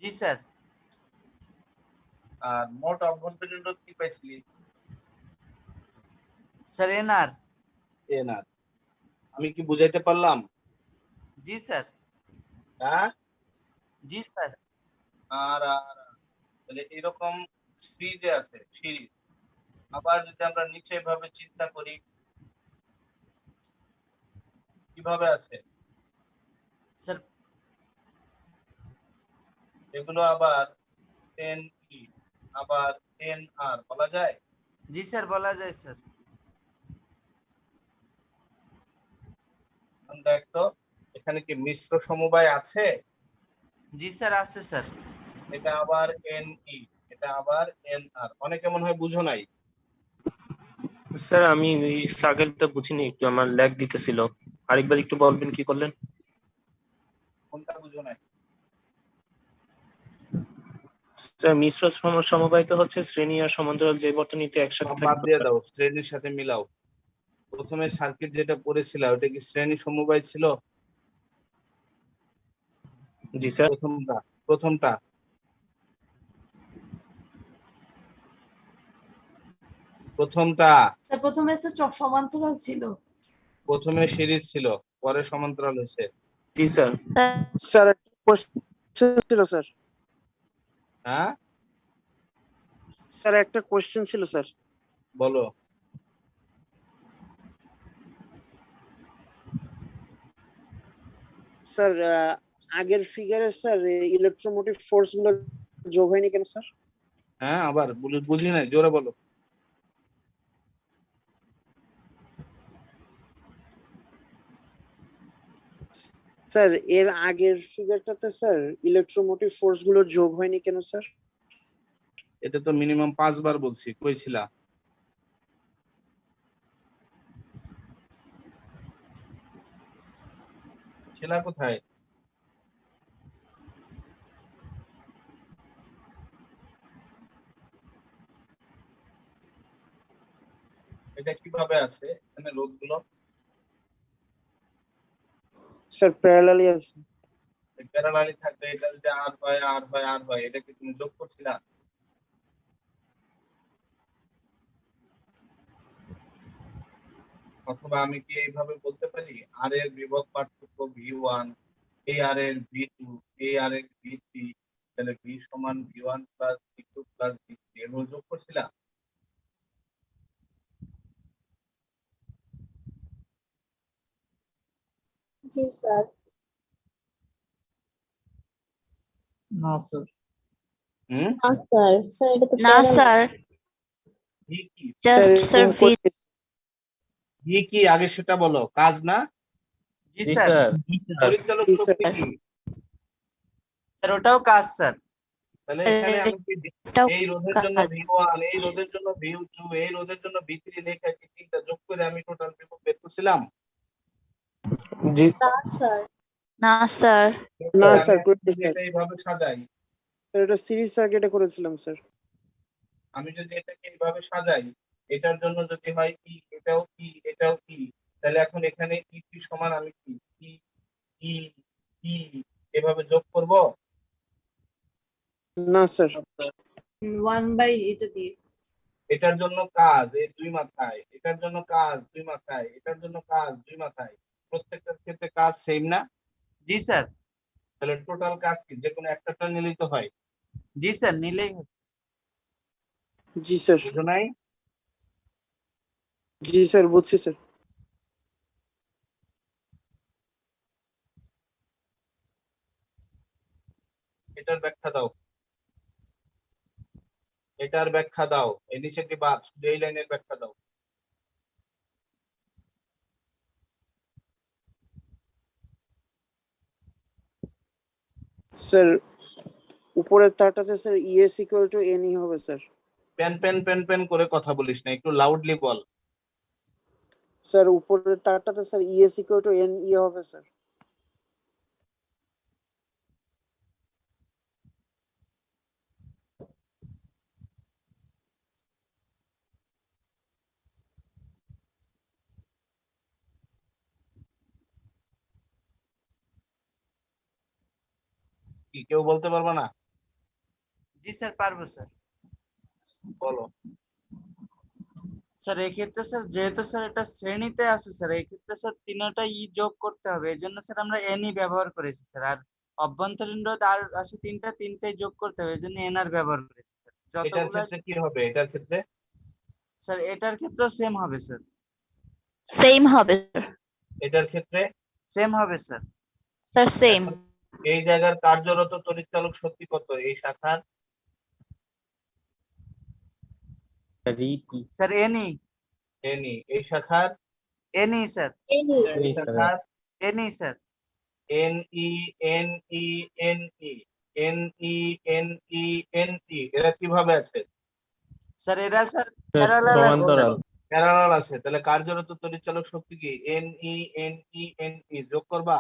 জি স্যার। আর মোট অভ্যন্তরীণ রোধ কি পাইছিলি? স্যার এন আর। n আর। আমি কি বুঝাইতে পারলাম? জি স্যার। হ্যাঁ? জি স্যার। আর আর তাহলে এরকম সিরিজে আছে, সিরিজ। আবার যদি আমরা নিচে এভাবে চিন্তা করি কিভাবে আছে? স্যার এগুলো আবার এন ই আবার এন আর বলা যায়? জি স্যার বলা যায় স্যার। দেখ তো এখানে কি মিশ্র সমবায় আছে? জি স্যার আছে স্যার। এটা আবার এন ই, এটা আবার এন আর। অনেকে মনে হয় বুঝো নাই। স্যার আমি এই সার্কেলটা বুঝিনি, একটু আমার ল্যাগ দিতেছিল। আরেকবার একটু বলবেন কি করলেন? কোনটা বুঝো নাই? স্যার মিশ্র সমবায় তো হচ্ছে শ্রেণী আর সমান্তরাল যে বর্তনীতে একসাথে সব বাদ থাকে। দিয়ে দাও, শ্রেণীর সাথে মিলাও। প্রথমে সার্কিট যেটা পড়েছিল ওটা কি শ্রেণী সমবায় ছিল? জি স্যার। প্রথমটা প্রথমটা প্রথমটা স্যার প্রথমে স্যার সমান্তরাল ছিল। প্রথমে সিরিজ ছিল, পরে সমান্তরাল হয়েছে। জি স্যার। স্যার একটা কোশ্চেন ছিল স্যার। হ্যাঁ স্যার একটা কোশ্চেন ছিল স্যার। বলো। স্যার আগের ফিগারে স্যার ইলেকট্রোমোটিভ ফোর্স গুলো যোগ হয়নি কেন স্যার? হ্যাঁ আবার বুঝি নাই, জোরে বলো। স্যার এর আগের ফিগারটাতে স্যার ইলেকট্রোমোটিভ ফোর্স গুলো যোগ হয়নি কেন স্যার? এটা তো মিনিমাম 5 বার বলছি, কইছিলা? ছিলা কোথায়? এটা কিভাবে আছে এখানে রোধগুলো? স্যার প্যারালালি আছে। প্যারালালি থাকলে এটা যদি আর হয় আর হয় আর হয়, এটা কি তুমি যোগ করছিলা? অথবা আমি কি এইভাবে বলতে পারি আর এর বিভব পার্থক্য v1, এই আর এর v2, এই আর এর v3, তাহলে v সমান v1 plus v2 plus v3 এভাবে যোগ করছিলা? জি স্যার। না স্যার। হুম? না স্যার, স্যার এটা তো না স্যার, v কি? Just sir V. v কি আগে সেটা বলো, কাজ না? জি জি স্যার। স্যার। পরিচালক জি, শক্তি স্যার। কি? স্যার ওটাও কাজ স্যার। তাহলে এখানে আমি কি এটাও এই রোধের জন্য কাজ। v1, এই রোধের জন্য v2, এই রোধের জন্য v3 লেখা কি তিনটা যোগ করে আমি টোটাল বিভব বের করছিলাম? জি না স্যার। না স্যার। না আমি স্যার, এখন করিনি যদি স্যার। এটা এইভাবে সাজাই, স্যার এটা সিরিজ সার্কিটে করেছিলাম স্যার। আমি যদি এটাকে এইভাবে সাজাই, এটার জন্য যদি হয় কি, এটাও কি, এটাও কি, তাহলে এখন এখানে ই টি সমান আমি কি ই ই ই এভাবে যোগ করব? না স্যার। 1 বাই এটা দিয়ে। এটার জন্য কাজ এই দুই মাথায়, এটার জন্য কাজ দুই মাথায়, এটার জন্য কাজ দুই মাথায়, প্রত্যেকটার ক্ষেত্রে কাজ সেম না? জি স্যার। তাহলে টোটাল কাজ কি যে কোনো একটা নিলেই তো হয়? জি স্যার, নিলেই হচ্ছে। জি স্যার। বুঝো নাই? জি স্যার, বুঝছি স্যার। এটার ব্যাখ্যা দাও, এটার ব্যাখ্যা দাও, এই নিচেটি বাদ, শুধু এই লাইনের ব্যাখ্যা দাও। স্যার উপরের তারটাতে sir ES equal to N E হবে sir. Pen pen pen pen করে কথা বলিস না, একটু লাউডলি বল। স্যার উপরের তারটাতে sir ES equal to N E হবে স্যার। কি কেউ বলতে পারবে না? জি স্যার, পারবো স্যার। বলো। স্যার এক্ষেত্রে স্যার যেহেতু স্যার এটা শ্রেণীতে আছে স্যার, এই ক্ষেত্রে স্যার তিনটা ই যোগ করতে হবে, এই জন্য স্যার আমরা এনই ব্যবহার করেছি স্যার। আর অভ্যন্তরীণ রোধ আর আছে তিনটাই যোগ করতে হবে, এই জন্য এনআর ব্যবহার করেছি স্যার। এটার যতগুলা ক্ষেত্রে কি হবে? এটার ক্ষেত্রে স্যার, এটার ক্ষেত্রেও সেম হবে স্যার। সেম হবে এটার ক্ষেত্রে সেম হবে স্যার। Sir, same. এখন এই জায়গার কার্যরত তড়িৎচালক শক্তি কত এই শাখার? Sir NE. এনি। এই শাখার? NE sir. এই শাখার? NE sir. N E N E N E N E N E N E এরা কিভাবে আছে? স্যার এরা স্যার প্যারালাল আছে স্যার। প্যারালাল আছে, তাহলে কার্যরত তড়িৎচালক শক্তি কি N E N E N E যোগ করবা?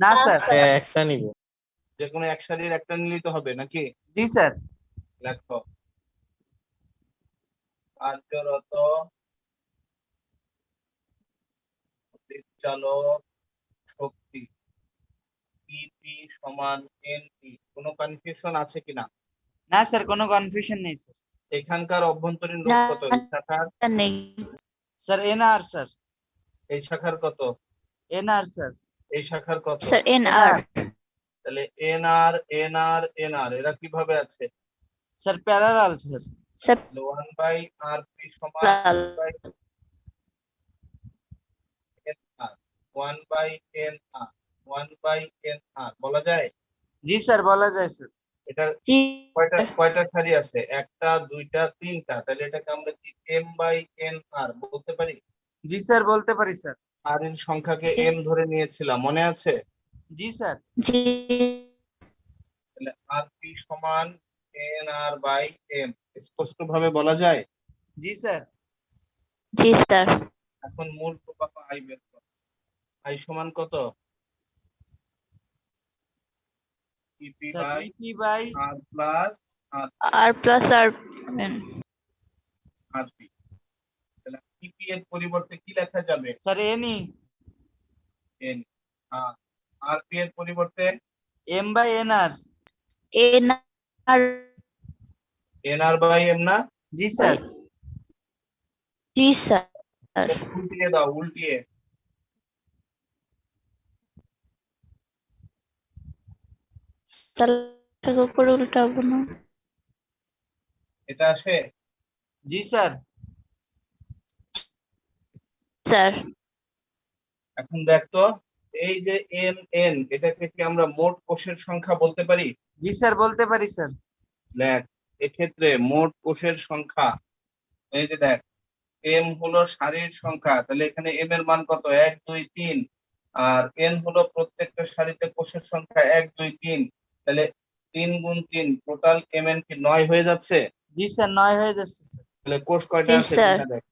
না স্যার। একটা নিব। যে কোনো এক সারির একটা নিলেই তো হবে নাকি? জি স্যার। লেখো কার্যরত তড়িৎচালক শক্তি ইপি সমান এন ই। কোনো কনফিউশন আছে কিনা? না স্যার, কোনো কনফিউশন নেই স্যার। এখানকার অভ্যন্তরীণ রোধ না কত এই শাখার? নেই স্যার এনআর স্যার। এই শাখার কত? NR sir. এই শাখার কত? Sir, N R. তাহলে N R N R N R এরা কিভাবে আছে? Sir parallel sir. Sir 1 by R P সমান 1 by N R 1 by N R বলা যায়? জি স্যার, বলা যায় স্যার। এটা জি কয়টা সারি আছে? একটা, দুইটা, তিনটা, তাহলে এটাকে আমরা কি এম বাই এন আর বলতে পারি? জি স্যার, বলতে পারি স্যার। সারির সংখ্যাকে এম ধরে নিয়েছিলাম, মনে আছে? জি স্যার। জি তাহলে আর পি সমান এন আর বাই এম, স্পষ্ট ভাবে বলা যায়। জি স্যার। জি স্যার। এখন মূল প্রবাহ আই বের করো। আই সমান কত? EP sir by EP by R plus R plus R R P. তাহলে ইপি এর পরিবর্তে কি লেখা যাবে? Sir NE N. R P এর পরিবর্তে M by NR. N R N R by M না? জি স্যার। জি স্যার। এটা উল্টিয়ে দাও, উল্টিয়ে। স্যার উপরে উল্টাবো না। এটা আসে? জি স্যার। স্যার এখন দেখতো, এই যে এম এন, এটাকে কি আমরা মোট কোষের সংখ্যা বলতে পারি? জি স্যার বলতে পারি স্যার। দেখ, এক্ষেত্রে মোট কোষের সংখ্যা, এই যে দেখ, এম হলো সারির সংখ্যা, তাহলে এখানে এম এর মান কত? 1 2 3। আর এন হলো প্রত্যেকটা সারিতে কোষের সংখ্যা 1 2 3, তাহলে 3 গুণ 3 টোটাল এম এন কি 9 হয়ে যাচ্ছে? জি স্যার 9 হয়ে যাচ্ছে। তাহলে কোষ কয়টা জি আছে স্যার। দেখা দেখ।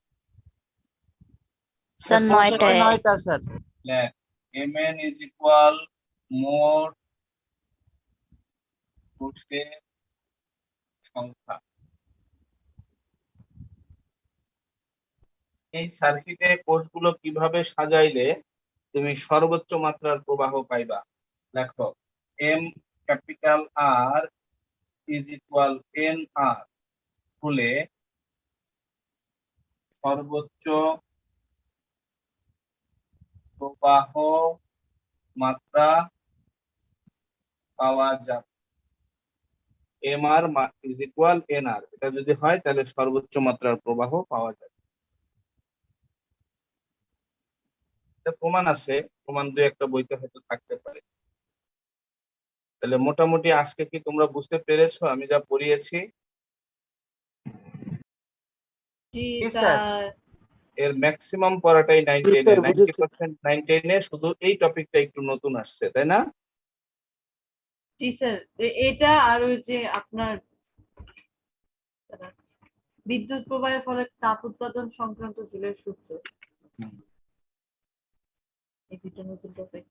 স্যার কোষে 9টায়। 9টা স্যার। দেখ, এম এন ইজ ইকুয়াল মোট কোষের সংখ্যা। এই সার্কিটে কোষগুলো কিভাবে সাজাইলে তুমি সর্বোচ্চ মাত্রার প্রবাহ পাইবা? দেখো, M capital R is equal N R হলে সর্বোচ্চ প্রবাহ মাত্রা পাওয়া যাবে। M R is equal N R, এটা যদি হয় তাহলে সর্বোচ্চ মাত্রার প্রবাহ পাওয়া যাবে। এটা প্রমাণ আছে, প্রমাণ দুই একটা বইতে হয়তো থাকতে পারে। তাহলে মোটামুটি আজকে কি তোমরা বুঝতে পেরেছো আমি যা পড়িয়েছি? জি জি স্যার। স্যার। এর ম্যাক্সিমাম পড়াটাই 9 10 এ, স্যার বুঝেছি। 90% 9 10 এ, শুধু এই টপিকটা একটু নতুন আসছে, তাই না? জি স্যার এটা আর ওই যে আপনার বিদ্যুৎ প্রবাহের ফলে তাপ উৎপাদন সংক্রান্ত জুলের সূত্র, এই দুটো নতুন টপিক।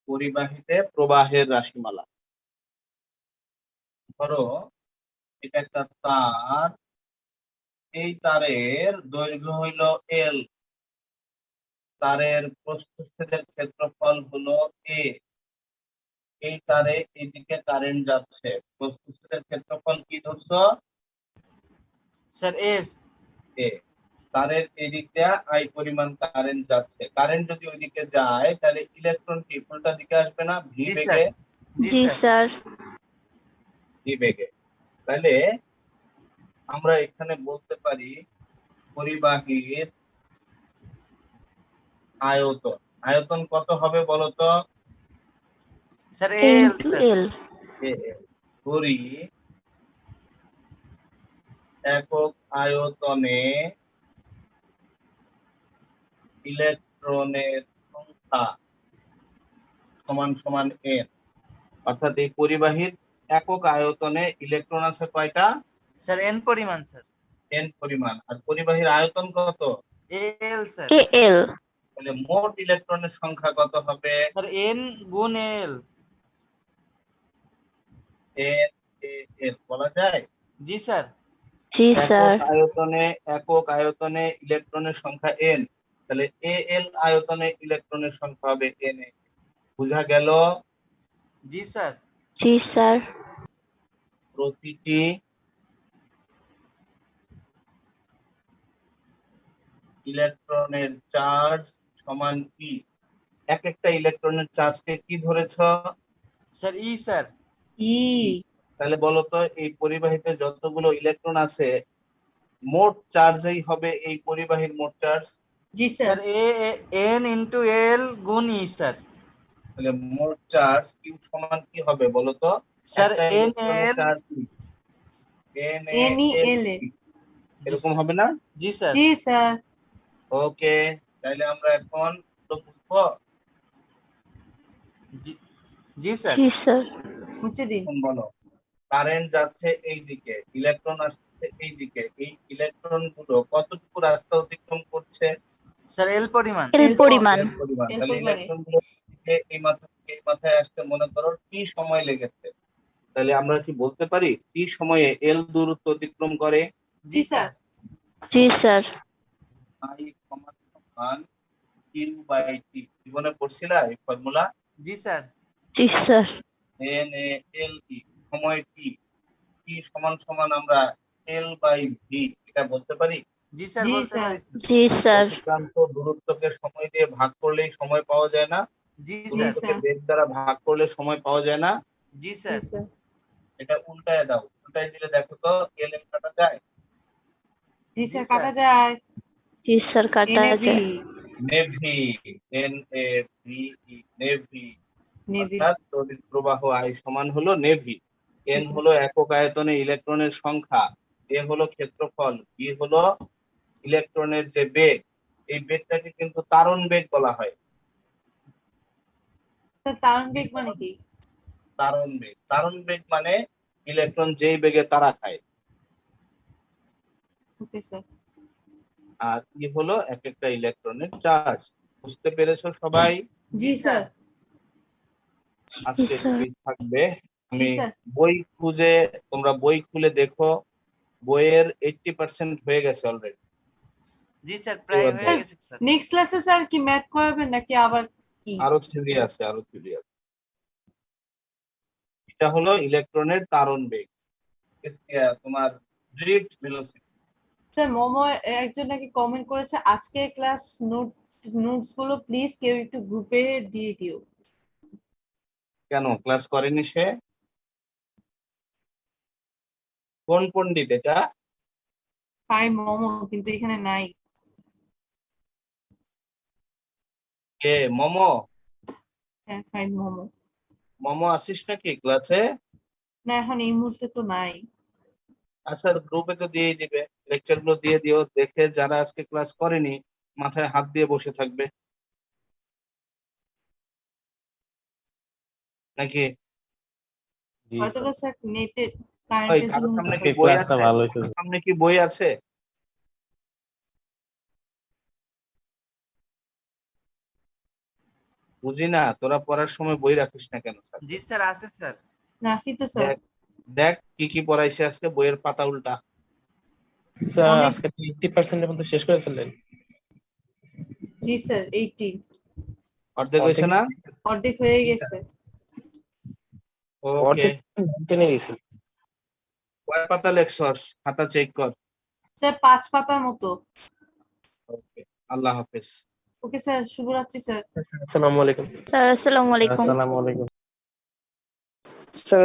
পরিবাহীতে প্রবাহের রাশিমালা। ধরো এটা একটা তার, এই তারের দৈর্ঘ্য হইল এল, তারের প্রস্থচ্ছেদের ক্ষেত্রফল হলো এ, এই তারে এইদিকে কারেন্ট যাচ্ছে, প্রস্থচ্ছেদের ক্ষেত্রফল কি ধরছো? Sir S. এ। তারের এদিকে আই পরিমাণ কারেন্ট যাচ্ছে, কারেন্ট যদি ওইদিকে যায় তাহলে ইলেকট্রন কি উল্টা দিকে আসবে না? ভি জি বেগে। স্যার। জি জি স্যার। স্যার। ভি বেগে। তাহলে আমরা এখানে বলতে পারি পরিবাহীর আয়তন, আয়তন কত হবে বলতো? স্যার এ এল ইন্টু স্যার। এল। ধরি একক আয়তনে ইলেকট্রনের সংখ্যা সমান সমান এন, অর্থাৎ এই পরিবাহীর একক আয়তনে ইলেকট্রন আছে কয়টা? স্যার এন পরিমাণ স্যার। এন পরিমাণ। আর পরিবাহীর আয়তন কত? এল স্যার। এ এল। তাহলে মোট ইলেকট্রনের সংখ্যা কত হবে? স্যার এন গুণ এল। এন এ এল বলা যায়। জি স্যার। জি স্যার। একক আয়তনে ইলেকট্রনের সংখ্যা এন, তাহলে এ এল আয়তনে ইলেকট্রনের সংখ্যা হবে এন এ। বুঝা গেল? জি স্যার। জি স্যার। প্রতিটি ইলেকট্রনের চার্জ সমান ই। এক একটা ইলেকট্রনের চার্জকে কি ধরেছ? স্যার ই স্যার। ই। তাহলে বলো তো এই পরিবাহীতে যতগুলো ইলেকট্রন আছে মোট চার্জই হবে এই পরিবাহীর মোট চার্জ। জি sir sir. N into L গুণ ই স্যার। তাহলে মোট চার্জ কিউ সমান কি হবে বলো তো? স্যার একটা এন ইলেকট্রনের এল চার্জ কি? এন এন ই এল এ। এরকম হবে না? জি স্যার। জি স্যার। ওকে, তাহলে আমরা এখন তো বুঝবো। জি স্যার। জি স্যার। মুছে দিন। এখন বলো, কারেন্ট যাচ্ছে এই দিকে, ইলেকট্রন আসছে এই দিকে, এই ইলেকট্রন গুলো কতটুকু রাস্তা অতিক্রম করছে? স্যার এল পরিমাণ। এল পরিমাণ। এর পরিমাণ। এর তাহলে পরিমাণে। ইলেকট্রন গুলো থেকে এই মাথা থেকে এই মাথায় আসতে মনে করো টি সময় লেগেছে, তাহলে আমরা কি বলতে পারি টি সময়ে এল দূরত্ব অতিক্রম করে? জি স্যার। জি স্যার। I সমান কিউ বাই টি। জীবনে পড়ছিলা এই ফর্মুলা? জি স্যার। জি sir. N A L E সময় টি, টি সমান সমান আমরা এল বাই ভি এটা বলতে পারি? জি স্যার জি বলতে স্যার। পারি স্যার। জি স্যার। অতিক্রান্ত দূরত্বকে সময় দিয়ে ভাগ করলেই সময় পাওয়া যায় না? জি জি স্যার। দূরত্বকে স্যার। বেগ দ্বারা ভাগ করলে সময় পাওয়া যায় না? জি জি স্যার। স্যার। এটা উল্টায় দাও, উল্টায় দিলে দেখো তো এল এল কাটা যায়? জি জি স্যার স্যার। কাটা যায়। জি স্যার কাটা NAV যায়। Navy, N A V E navy, navy. অর্থাৎ তড়িৎ প্রবাহ আই সমান হলো নেভি। N sir. হলো একক আয়তনে ইলেকট্রনের সংখ্যা, এ হলো ক্ষেত্রফল, বি হলো ইলেকট্রনের যে বেগ, এই বেগটাকে কিন্তু তারণ বেগ বলা হয়। স্যার তারণ বেগ মানে কি? তারণ বেগ, তারণ বেগ মানে ইলেকট্রন যেই বেগে তাড়া খায়। Okay sir. আর ই হলো এক একটা ইলেকট্রনের চার্জ। বুঝতে পেরেছো সবাই? জি স্যার। জি আজকে স্যার। এই থাকবে। জি আমি স্যার। বই খুঁজে, তোমরা বই খুলে দেখো, বইয়ের 80% হয়ে গেছে অলরেডি। জি স্যার প্রায় হয়ে স্যার গেছে স্যার। নেক্সট ক্লাসে স্যার কি ম্যাথ করাবেন নাকি আবার কি? আরো থিওরি আছে, আরো থিওরি আছে। এটা হলো ইলেকট্রনের তারণ বেগ, তোমার ড্রিফট ভেলোসিটি। স্যার মোমো একজন নাকি কমেন্ট করেছে আজকের ক্লাস নোটস গুলো প্লিজ কেউ একটু গ্রুপে দিয়ে দিও। কেন ক্লাস করেনি সে? কোন পণ্ডিত এটা? হাই মোমো কিন্তু এখানে নাই। কে মমো? হ্যাঁ ফাইন মোমো। মমো আসিস নাকি ক্লাসে? না এখন এই মুহূর্তে তো নাই। আচ্ছা গ্রুপে তো দিয়ে দিবে, লেকচার গুলো দিয়ে দিও, দেখে যারা আজকে ক্লাস করেনি মাথায় হাত দিয়ে বসে থাকবে নাকি? হয়তো বা স্যার নেটের ওই কারেন্টের কারোর জন্য সামনে হতে কি পারে। বই আছে? কারোর সামনে কি বই আছে? বুঝি না, তোরা পড়ার সময় বই রাখিস না কেন? জি স্যার আছে স্যার। রাখি তো স্যার। দেখ দেখ কি কি পড়াইছে আজকে, বইয়ের পাতা উল্টা। স্যার অনেক। আজকে 80% এর মতো শেষ করে ফেললেন। জি স্যার 80 অর্ধেক হয়েছে না? অর্ধেক হয়ে গেছে। ওকে, অর্ধেক টেনে গেছে। কয় পাতা লেখছস খাতা চেক কর। স্যার 5 পাতার মতো। ওকে, আল্লাহ হাফেজ। ওকে স্যার শুভরাত্রি স্যার। আসসালামু আলাইকুম। স্যার আসসালামু আলাইকুম। আসসালামু আলাইকুম। স্যার